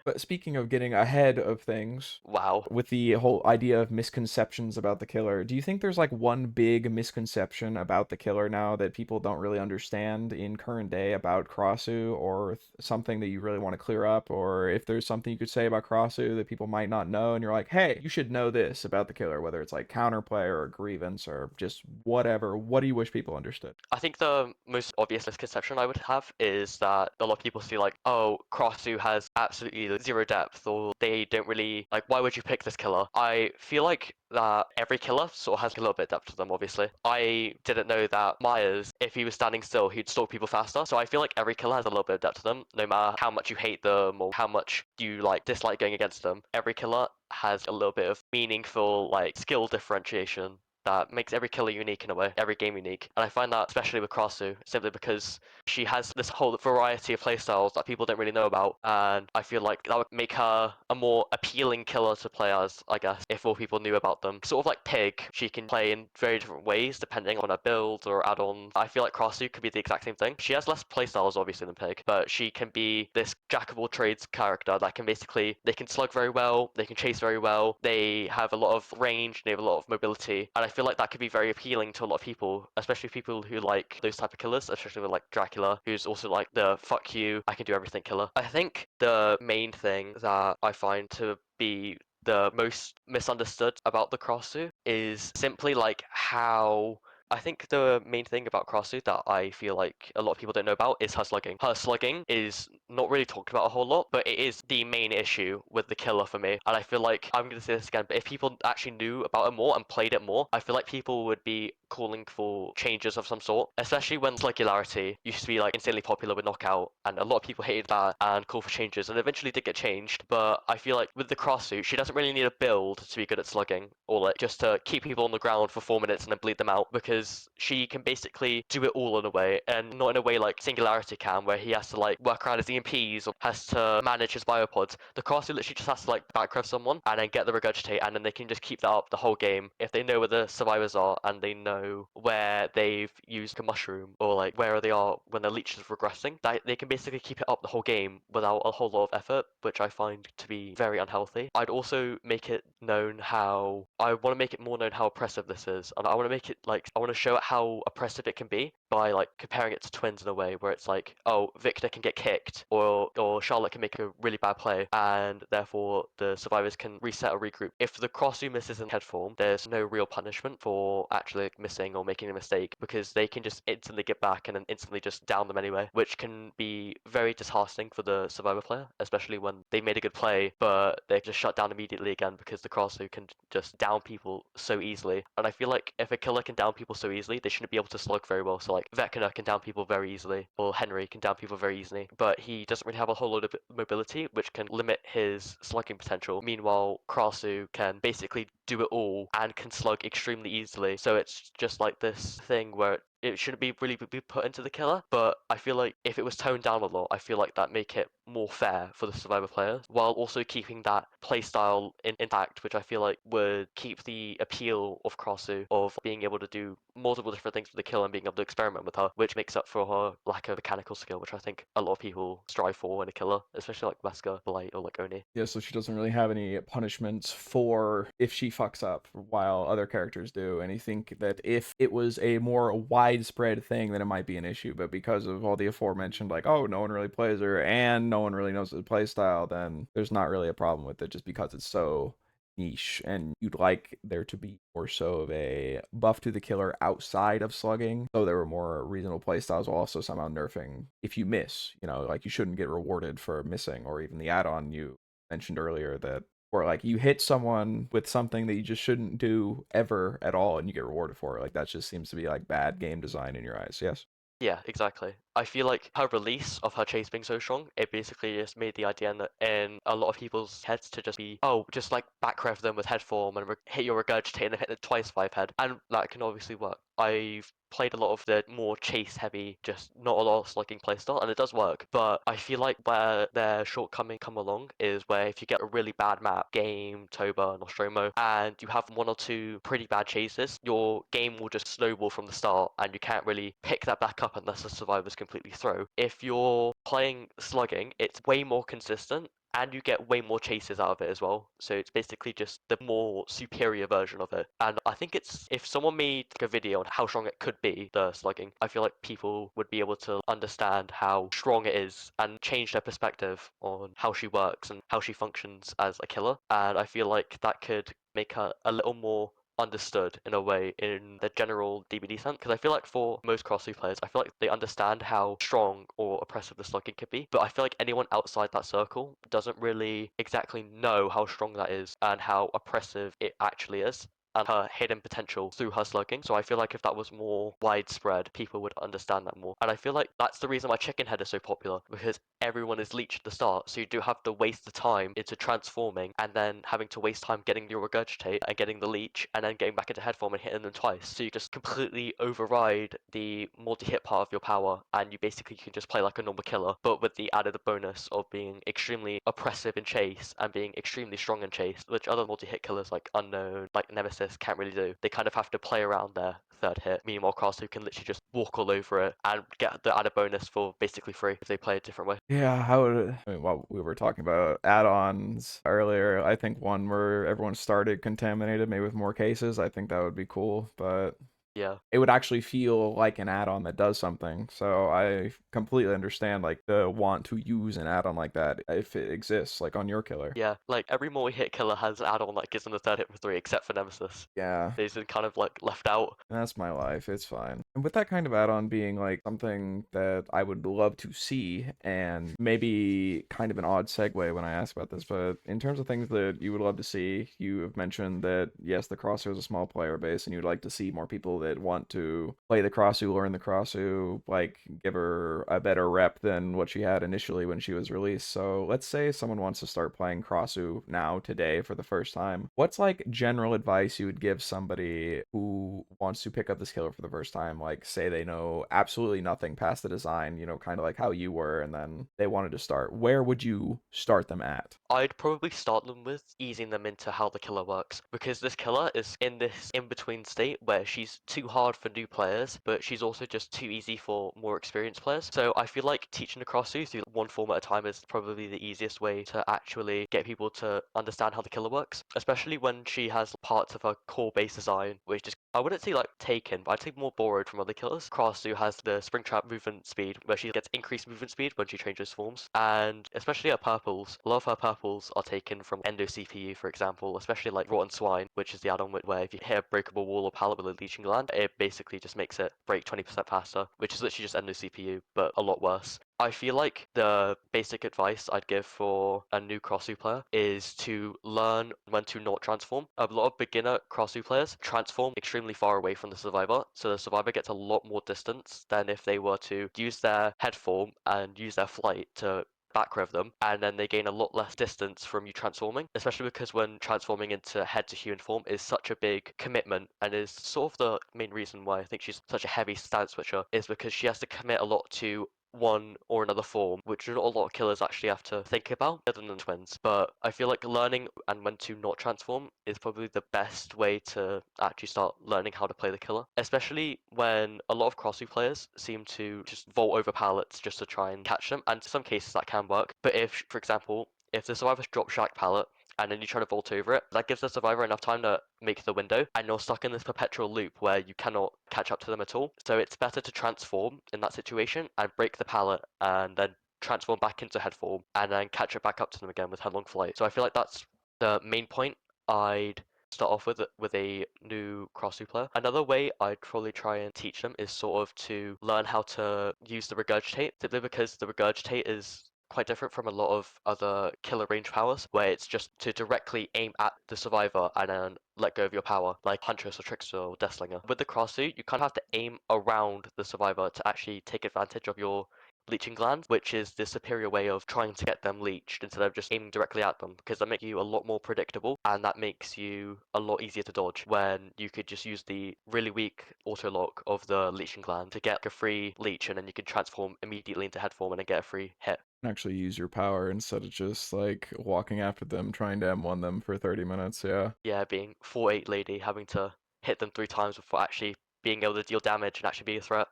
But speaking of getting ahead of things, Wow. with the whole idea of misconceptions about the killer, do you think there's like one big misconception about the killer now that people don't really understand in current day about Krasue, or something that you really want to clear up, or if there's something you could say about Krasue that people might not know and you're like, hey, you should know this about the killer, whether it's like counterplay or a grievance or just whatever. What do you wish people understood? I think the most obvious misconception I would have is that a lot of people see like, oh, Krasue has absolutely zero depth, or they don't really like. Why would you pick this killer? I feel like that every killer sort of has a little bit of depth to them. Obviously, I didn't know that Myers, if he was standing still, he'd stalk people faster. So I feel like every killer has a little bit of depth to them, no matter how much you hate them or how much you like dislike going against them. Every killer has a little bit of meaningful like skill differentiation that makes every killer unique in a way, every game unique. And I find that especially with Krasue, simply because she has this whole variety of playstyles that people don't really know about, and I feel like that would make her a more appealing killer to play as, I guess, if more people knew about them. Sort of like Pig, she can play in very different ways depending on her build or add-ons. I feel like Krasue could be the exact same thing. She has less playstyles obviously than Pig, but she can be this jack of all trades character that can basically, they can slug very well, they can chase very well, they have a lot of range, they have a lot of mobility, and I feel like that could be very appealing to a lot of people, especially people who like those type of killers, especially with like Dracula, who's also like the fuck you, I can do everything killer. I think the main thing that I find to be the most misunderstood about the Krasue is simply like how I think the main thing about Krasue that I feel like a lot of people don't know about is her slugging. Her slugging is not really talked about a whole lot, but it is the main issue with the killer for me. And I feel like, I'm going to say this again, but if people actually knew about it more and played it more, I feel like people would be calling for changes of some sort, especially when sluggularity used to be like insanely popular with knockout, and a lot of people hated that and called for changes, and eventually did get changed. But I feel like with the Krasue, she doesn't really need a build to be good at slugging, or like just to keep people on the ground for 4 minutes and then bleed them out, because she can basically do it all in a way, and not in a way like Singularity can, where he has to like work around his EMPs or has to manage his biopods. The Krasue literally just has to like back rev someone and then get the regurgitate, and then they can just keep that up the whole game if they know where the survivors are and they know where they've used a mushroom, or like where they are when their leech is regressing. That they can basically keep it up the whole game without a whole lot of effort, which I find to be very unhealthy. I'd also make it known how I want to make it more known how oppressive this is, and I want to make it like I want to show it how oppressive it can be by like comparing it to twins in a way where it's like, oh, Victor can get kicked, or Charlotte can make a really bad play, and therefore the survivors can reset or regroup. If the Krasue misses in head form, there's no real punishment for actually missing or making a mistake, because they can just instantly get back and then instantly just down them anyway, which can be very disheartening for the survivor player, especially when they made a good play but they're just shut down immediately again, because the Krasue can just down people so easily. And I feel like if a killer can down people so easily, they shouldn't be able to slug very well. So like like Vecna can down people very easily, or Henry can down people very easily, but he doesn't really have a whole lot of mobility, which can limit his slugging potential. Meanwhile, Krasue can basically do it all and can slug extremely easily. So it's just like this thing where it shouldn't be really be put into the killer, but I feel like if it was toned down a lot, I feel like that make it more fair for the survivor players, while also keeping that playstyle intact, which I feel like would keep the appeal of Krasue of being able to do multiple different things with the kill and being able to experiment with her, which makes up for her lack of mechanical skill, which I think a lot of people strive for in a killer, especially like Wesker, Blight, or like Oni. Yeah, so she doesn't really have any punishments for if she fucks up, while other characters do. And you think that if it was a more widespread thing, then it might be an issue. But because of all the aforementioned, like, oh, no one really plays her and no one really knows the playstyle, then there's not really a problem with it just because it's so niche. And you'd like there to be more so of a buff to the killer outside of slugging, so there were more reasonable playstyles while also somehow nerfing if you miss. Like you shouldn't get rewarded for missing, or even the add-on you mentioned earlier that or like you hit someone with something that you just shouldn't do ever at all and you get rewarded for it. Like that just seems to be like bad game design in your eyes. Yes. Yeah, exactly. I feel like her release of her chase being so strong, it basically just made the idea that in a lot of people's heads to just be, oh, just like back rev them with head form and hit your regurgitate and hit it twice 5 head. And that can obviously work. I've played a lot of the more chase heavy, just not a lot of slugging playstyle, and it does work. But I feel like where their shortcoming come along is where if you get a really bad map, game, Toba, Nostromo, and you have 1 or 2 pretty bad chases, your game will just snowball from the start, and you can't really pick that back up unless the survivors completely throw. If you're playing slugging, it's way more consistent and you get way more chases out of it as well. So it's basically just the more superior version of it. And I think it's if someone made like a video on how strong it could be, the slugging, I feel like people would be able to understand how strong it is and change their perspective on how she works and how she functions as a killer. And I feel like that could make her a little more understood in a way in the general DBD sense, because I feel like for most Krasue players, I feel like they understand how strong or oppressive the slugging could be, but I feel like anyone outside that circle doesn't really exactly know how strong that is and how oppressive it actually is, and her hidden potential through her slugging. So I feel like if that was more widespread, people would understand that more. And I feel like that's the reason why Chicken Head is so popular, because everyone is leech at the start, so you do have to waste the time into transforming and then having to waste time getting your regurgitate and getting the leech and then getting back into head form and hitting them twice. So you just completely override the multi-hit part of your power and you basically can just play like a normal killer, but with the added bonus of being extremely oppressive in chase and being extremely strong in chase, which other multi-hit killers like Unknown, like Nemesis can't really do. They kind of have to play around their third hit. Meanwhile, Krasue can literally just walk all over it and get the added bonus for basically free if they play a different way. Yeah, how would I mean, while we were talking about add-ons earlier, I think one where everyone started contaminated, maybe with more cases, I think that would be cool, but Yeah. it would actually feel like an add-on that does something. So I completely understand like the want to use an add-on like that if it exists, like on your killer. Yeah, like every multi-hit killer has an add-on that gives them the third hit for 3, except for Nemesis. Yeah, They've been kind of like left out. that's my life. It's fine. And with that kind of add-on being like something that I would love to see, and maybe kind of an odd segue when I ask about this, but in terms of things that you would love to see, you have mentioned that yes, the Krasue is a small player base, and you'd like to see more people that want to play the Krasue, learn the Krasue, like give her a better rep than what she had initially when she was released. So let's say someone wants to start playing Krasue now today for the first time. What's like general advice you would give somebody who wants to pick up this killer for the first time? Like say they know absolutely nothing past the design, kind of like how you were, and then they wanted to start. Where would you start them at? I'd probably start them with easing them into how the killer works, because this killer is in this in-between state where she's too hard for new players, but she's also just too easy for more experienced players. So I feel like teaching the Krasue through one form at a time is probably the easiest way to actually get people to understand how the killer works, especially when she has parts of her core base design, which is, I wouldn't say like taken, but I'd say more borrowed from other killers. Krasue has the Springtrap movement speed, where she gets increased movement speed when she changes forms, and especially her purples, a lot of her purples are taken from Endo CPU, for example, especially like Rotten Swine, which is the add-on where if you hit a breakable wall or pallet with a leeching gland, command. It basically just makes it break 20% faster, which is literally just end the CPU, but a lot worse. I feel like the basic advice I'd give for a new Krasue player is to learn when to not transform. A lot of beginner Krasue players transform extremely far away from the survivor, so the survivor gets a lot more distance than if they were to use their head form and use their flight to back rev them, and then they gain a lot less distance from you transforming, especially because when transforming into head to human form is such a big commitment and is sort of the main reason why I think she's such a heavy stance switcher, is because she has to commit a lot to one or another form, which not a lot of killers actually have to think about other than twins. But I feel like learning and when to not transform is probably the best way to actually start learning how to play the killer, especially when a lot of Krasue players seem to just vault over pallets just to try and catch them, and in some cases that can work. But if, for example, if the survivors drop shack pallet and then you try to vault over it, that gives the survivor enough time to make the window, and you're stuck in this perpetual loop where you cannot catch up to them at all. So it's better to transform in that situation and break the pallet and then transform back into head form and then catch it back up to them again with headlong flight. So I feel like that's the main point I'd start off with a new Krasue player. Another way I'd probably try and teach them is sort of to learn how to use the regurgitate, simply because the regurgitate is quite different from a lot of other killer range powers, where it's just to directly aim at the survivor and then let go of your power, like Huntress or Trickster or Deathslinger. With the Krasue, you kind of have to aim around the survivor to actually take advantage of your leeching glands, which is the superior way of trying to get them leeched instead of just aiming directly at them, because that makes you a lot more predictable and that makes you a lot easier to dodge when you could just use the really weak auto lock of the leeching gland to get a free leech, and then you can transform immediately into head form and then get a free hit. Actually use your power instead of just like walking after them trying to M1 them for 30 minutes. Yeah. Yeah, being 4-8 lady, having to hit them 3 times before actually being able to deal damage and actually be a threat.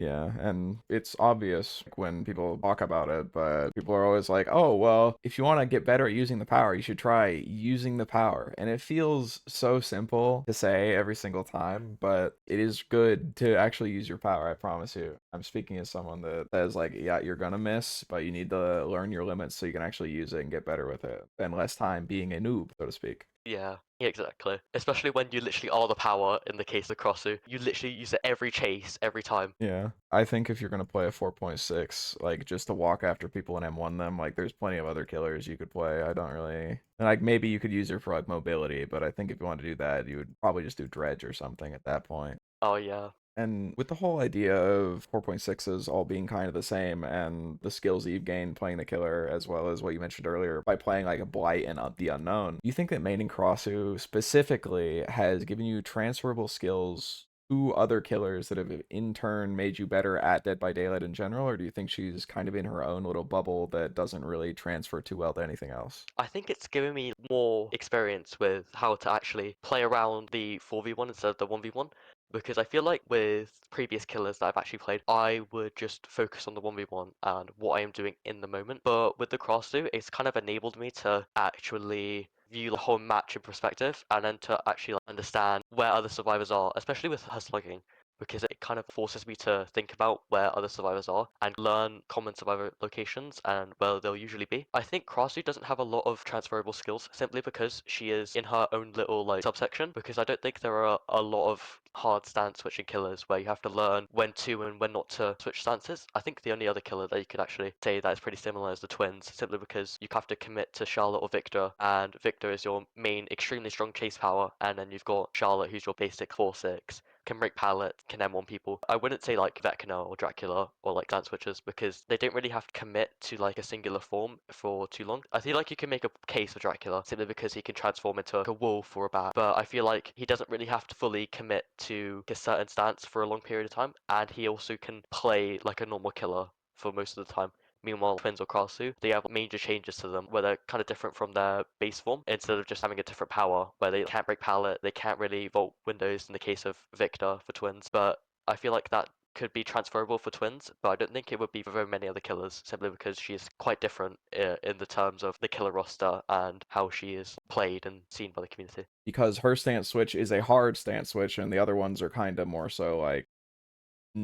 Yeah, and it's obvious when people talk about it, but people are always like, oh, well, if you want to get better at using the power, you should try using the power. And it feels so simple to say every single time, but it is good to actually use your power, I promise you. I'm speaking as someone that says, like, yeah, you're gonna miss, but you need to learn your limits so you can actually use it and get better with it. Spend less time being a noob, so to speak. Yeah, exactly. Especially when you literally are the power in the case of Krasue. You literally use it every chase, every time. Yeah, I think if you're gonna play a 4.6, like just to walk after people and M1 them, like there's plenty of other killers you could play. I don't really, and like maybe you could use her for like mobility, but I think if you want to do that, you would probably just do dredge or something at that point. Oh yeah. And with the whole idea of 4.6s all being kind of the same and the skills that you've gained playing the killer, as well as what you mentioned earlier, by playing like a Blight and the Unknown, you think that maining Krasue specifically has given you transferable skills to other killers that have in turn made you better at Dead by Daylight in general, or do you think she's kind of in her own little bubble that doesn't really transfer too well to anything else? I think it's given me more experience with how to actually play around the 4v1 instead of the 1v1. Because I feel like with previous killers that I've actually played, I would just focus on the 1v1 and what I am doing in the moment. But with the Krasue, it's kind of enabled me to actually view the whole match in perspective and then to actually like, understand where other survivors are, especially with her slugging, because it kind of forces me to think about where other survivors are and learn common survivor locations and where they'll usually be. I think Krasue doesn't have a lot of transferable skills simply because she is in her own little like subsection, because I don't think there are a lot of hard stance switching killers where you have to learn when to and when not to switch stances. I think the only other killer that you could actually say that is pretty similar is the twins, simply because you have to commit to Charlotte or Victor, and Victor is your main extremely strong chase power, and then you've got Charlotte who's your basic 4-6, can break pallet, can M1 people. I wouldn't say like Vecna or Dracula or like dance switchers, because they don't really have to commit to like a singular form for too long. I feel like you can make a case for Dracula simply because he can transform into like a wolf or a bat, but I feel like he doesn't really have to fully commit to a certain stance for a long period of time, and he also can play like a normal killer for most of the time. Meanwhile, Twins or Krasue, they have major changes to them where they're kind of different from their base form, instead of just having a different power where they can't break pallet, they can't really vault windows in the case of Victor for Twins. But I feel like that could be transferable for Twins, but I don't think it would be for very many other killers, simply because she's quite different in the terms of the killer roster and how she is played and seen by the community. Because her stance switch is a hard stance switch and the other ones are kind of more so like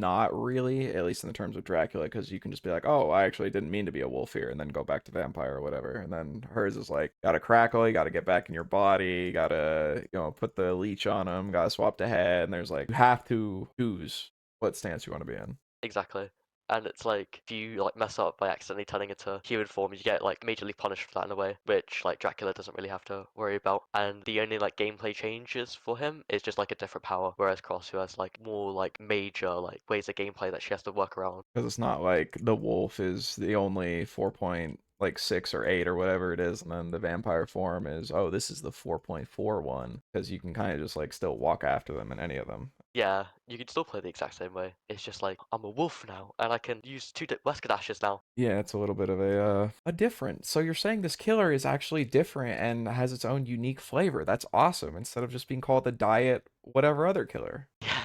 not really, at least in the terms of Dracula, because you can just be like, oh, I actually didn't mean to be a wolf here, and then go back to vampire or whatever. And then hers is like, gotta crackle, you gotta get back in your body, you gotta, put the leech on them, gotta swap the head, and there's like, you have to choose what stance you want to be in. Exactly. And it's like if you like mess up by accidentally turning into human form, you get like majorly punished for that in a way, which like Dracula doesn't really have to worry about. And the only like gameplay changes for him is just like a different power, whereas Krasue has like more like major like ways of gameplay that she has to work around. Because it's not like the wolf is the only 4.6 or 8 or whatever it is, and then the vampire form is, oh, this is the 4.41, because you can kind of just like still walk after them in any of them. Yeah, you can still play the exact same way. It's just like I'm a wolf now, and I can use two Wesker dashes now. Yeah, it's a little bit of a different. So you're saying this killer is actually different and has its own unique flavor. That's awesome. Instead of just being called the diet whatever other killer. Yeah,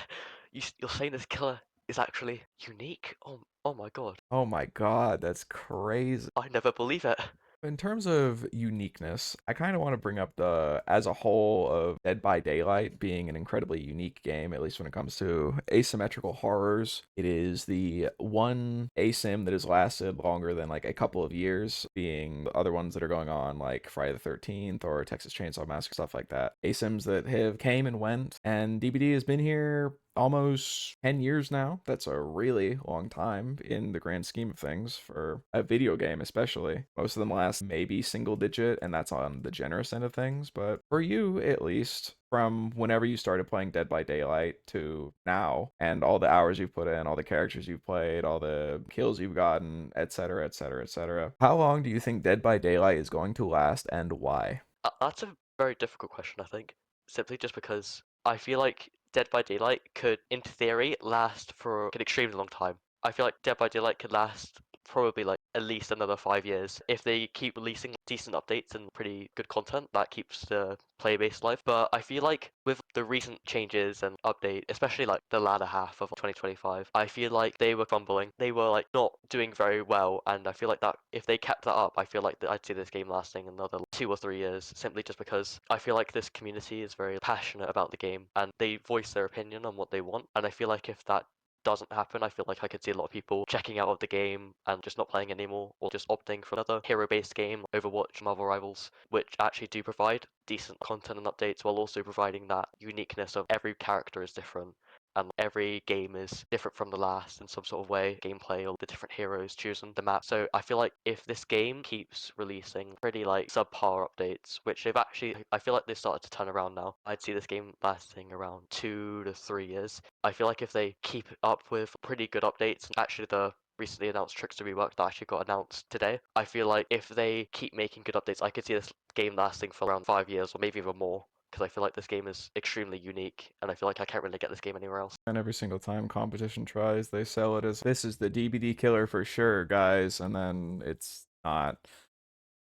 you're saying this killer is actually unique? Oh my god, Oh my god, that's crazy. I never believe it. In terms of uniqueness, I kind of want to bring up the as a whole of Dead by Daylight being an incredibly unique game, at least when it comes to asymmetrical horrors. It is the one asim that has lasted longer than like a couple of years, being the other ones that are going on like Friday the 13th or Texas Chainsaw Massacre, stuff like that. Asims that have came and went, and DBD has been here almost 10 years now. That's a really long time in the grand scheme of things for a video game, especially. Most of them last maybe single digit, and that's on the generous end of things. But for you, at least, from whenever you started playing Dead by Daylight to now, and all the hours you've put in, all the characters you've played, all the kills you've gotten, etc., etc., etc., how long do you think Dead by Daylight is going to last, and why? That's a very difficult question, I think. Simply just because I feel like Dead by Daylight could, in theory, last for an extremely long time. I feel like Dead by Daylight could last probably like at least another 5 years if they keep releasing decent updates and pretty good content that keeps the player base alive. But I feel like with the recent changes and update, especially like the latter half of 2025, I feel like they were fumbling. They were like not doing very well, and I feel like that if they kept that up, I feel like I'd see this game lasting another 2 or 3 years. Simply just because I feel like this community is very passionate about the game and they voice their opinion on what they want. And I feel like if that doesn't happen, I feel like I could see a lot of people checking out of the game and just not playing anymore, or just opting for another hero-based game, Overwatch, Marvel Rivals, which actually do provide decent content and updates while also providing that uniqueness of every character is different and every game is different from the last in some sort of way, gameplay or the different heroes choosing the map. So I feel like if this game keeps releasing pretty like subpar updates, which they've actually, I feel like they've started to turn around now, I'd see this game lasting around 2 to 3 years. I feel like if they keep up with pretty good updates, actually the recently announced tricks to rework that actually got announced today. I feel like if they keep making good updates, I could see this game lasting for around 5 years or maybe even more. Because I feel like this game is extremely unique, and I feel like I can't really get this game anywhere else. And every single time competition tries, they sell it as this is the DBD killer for sure, guys, and then it's not.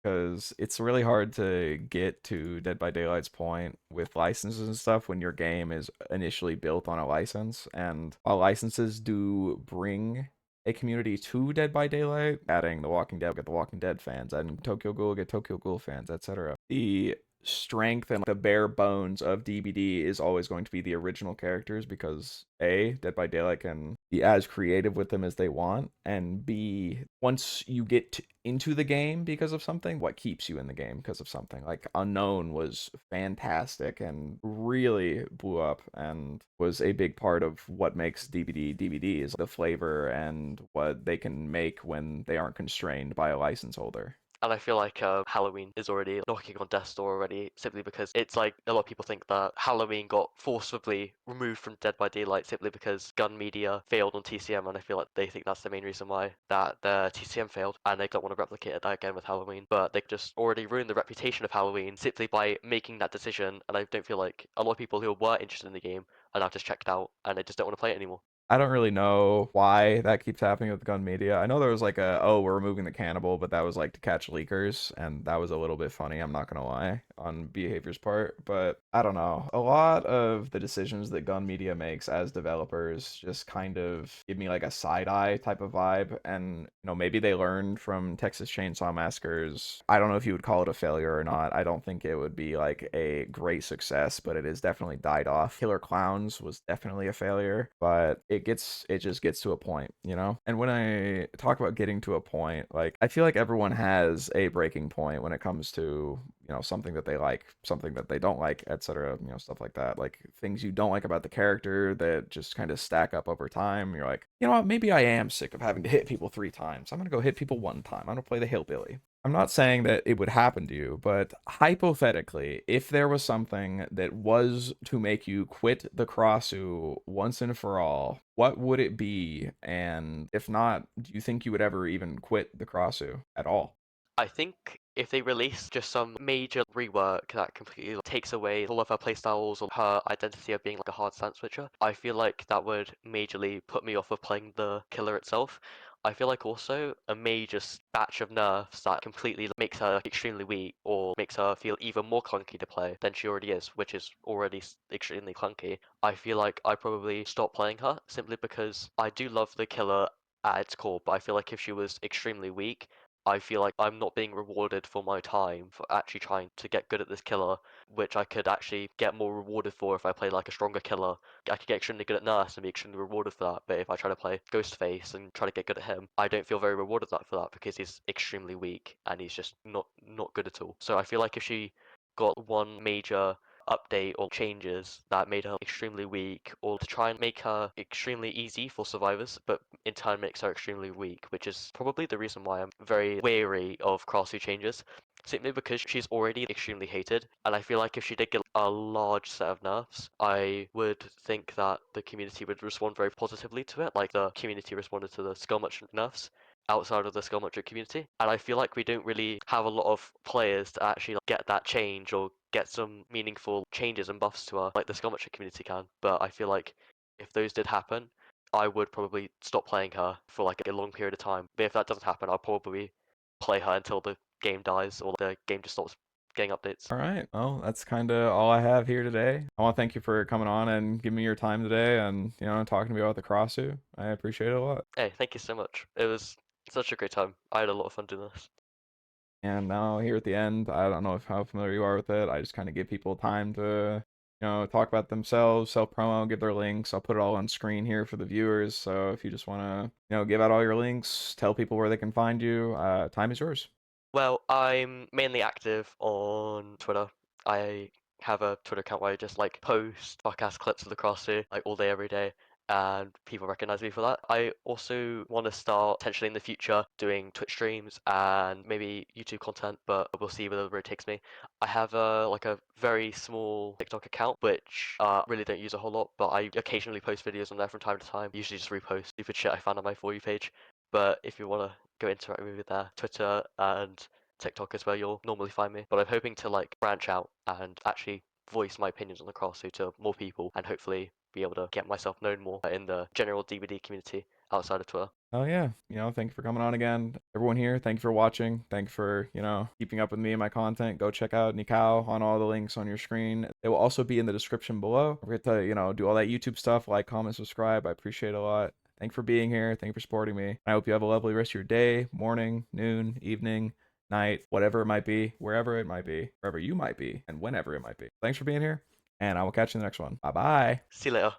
Because it's really hard to get to Dead by Daylight's point with licenses and stuff when your game is initially built on a license. And while licenses do bring a community to Dead by Daylight, adding The Walking Dead, get The Walking Dead fans, adding Tokyo Ghoul, get Tokyo Ghoul fans, etc. The strength and the bare bones of DBD is always going to be the original characters because A, Dead by Daylight can be as creative with them as they want, and B, once you get into the game because of something, what keeps you in the game because of something. Like Unknown was fantastic and really blew up and was a big part of what makes DVD is the flavor and what they can make when they aren't constrained by a license holder. And I feel like Halloween is already knocking on death's door already, simply because it's like a lot of people think that Halloween got forcibly removed from Dead by Daylight simply because Gun Media failed on TCM, and I feel like they think that's the main reason why that the TCM failed, and they don't want to replicate that again with Halloween. But they just already ruined the reputation of Halloween simply by making that decision, and I don't feel like a lot of people who were interested in the game are now just checked out, and they just don't want to play it anymore. I don't really know why that keeps happening with gun media. I know there was like oh, we're removing the cannibal, but that was like to catch leakers, and that was a little bit funny, I'm not gonna lie, on Behavior's part. But I don't know. A lot of the decisions that gun media makes as developers just kind of give me like a side eye type of vibe. And maybe they learned from Texas Chainsaw Massacres. I don't know if you would call it a failure or not. I don't think it would be like a great success, but it has definitely died off. Killer Clowns was definitely a failure, but it it just gets to a point, you know? And when I talk about getting to a point, like I feel like everyone has a breaking point when it comes to, you know, something that they like, something that they don't like, etc., you know, stuff like that. Like things you don't like about the character that just kind of stack up over time. You're like, you know what, maybe I am sick of having to hit people 3 times. I'm gonna go hit people 1 time. I'm gonna play the hillbilly. I'm not saying that it would happen to you, but hypothetically, if there was something that was to make you quit the Krasue once and for all, what would it be? And if not, do you think you would ever even quit the Krasue at all? I think if they release just some major rework that completely takes away all of her playstyles or her identity of being like a hard stance switcher, I feel like that would majorly put me off of playing the killer itself. I feel like also a major batch of nerfs that completely makes her extremely weak or makes her feel even more clunky to play than she already is, which is already extremely clunky. I feel like I probably stop playing her simply because I do love the killer at its core, but I feel like if she was extremely weak, I feel like I'm not being rewarded for my time for actually trying to get good at this killer, which I could actually get more rewarded for if I play like a stronger killer. I could get extremely good at Nurse and be extremely rewarded for that, but if I try to play Ghostface and try to get good at him, I don't feel very rewarded for that because he's extremely weak and he's just not good at all. So I feel like if she got one major update or changes that made her extremely weak, or to try and make her extremely easy for survivors, but in turn makes her extremely weak, which is probably the reason why I'm very wary of Krasue changes. Simply because she's already extremely hated, and I feel like if she did get a large set of nerfs, I would think that the community would respond very positively to it, like the community responded to the Skull Merchant nerfs outside of the Skull Merchant community. And I feel like we don't really have a lot of players to actually get that change or get some meaningful changes and buffs to her like the Skull Merchant community can. But I feel like if those did happen, I would probably stop playing her for like a long period of time. But if that doesn't happen, I'll probably play her until the game dies or the game just stops getting updates. All right. Well, that's kind of all I have here today. I want to thank you for coming on and giving me your time today and, you know, talking to me about the Krasue. I appreciate it a lot. Hey, thank you so much. It was such a great time. I had a lot of fun doing this. And now here at the end, I don't know if how familiar you are with it. I just kind of give people time to, you know, talk about themselves, self promo, give their links. I'll put it all on screen here for the viewers. So if you just want to, you know, give out all your links, tell people where they can find you, time is yours. Well, I'm mainly active on Twitter. I have a Twitter account where I just like post podcast clips of the Krasue like all day, every day, and people recognize me for that. I also want to start potentially in the future doing Twitch streams and maybe YouTube content, but we'll see where it takes me. I have a very small TikTok account which really don't use a whole lot, but I occasionally post videos on there from time to time. Usually just repost stupid shit I found on my For You page. But if you want to go interact with me there, Twitter and TikTok is where you'll normally find me. But I'm hoping to like branch out and actually voice my opinions on the Krasue to more people and hopefully be able to get myself known more in the general DVD community outside of Twitter. Oh yeah, you know, thank you for coming on again. Everyone here, thank you for watching. Thank you for, you know, keeping up with me and my content. Go check out Nikao on all the links on your screen. They will also be in the description below. Don't forget to, you know, do all that YouTube stuff, like, comment, subscribe. I appreciate it a lot. Thank you for being here. Thank you for supporting me. I hope you have a lovely rest of your day, morning, noon, evening, night, whatever it might be, wherever it might be, wherever you might be, and whenever it might be. Thanks for being here, and I will catch you in the next one. Bye bye. See you later.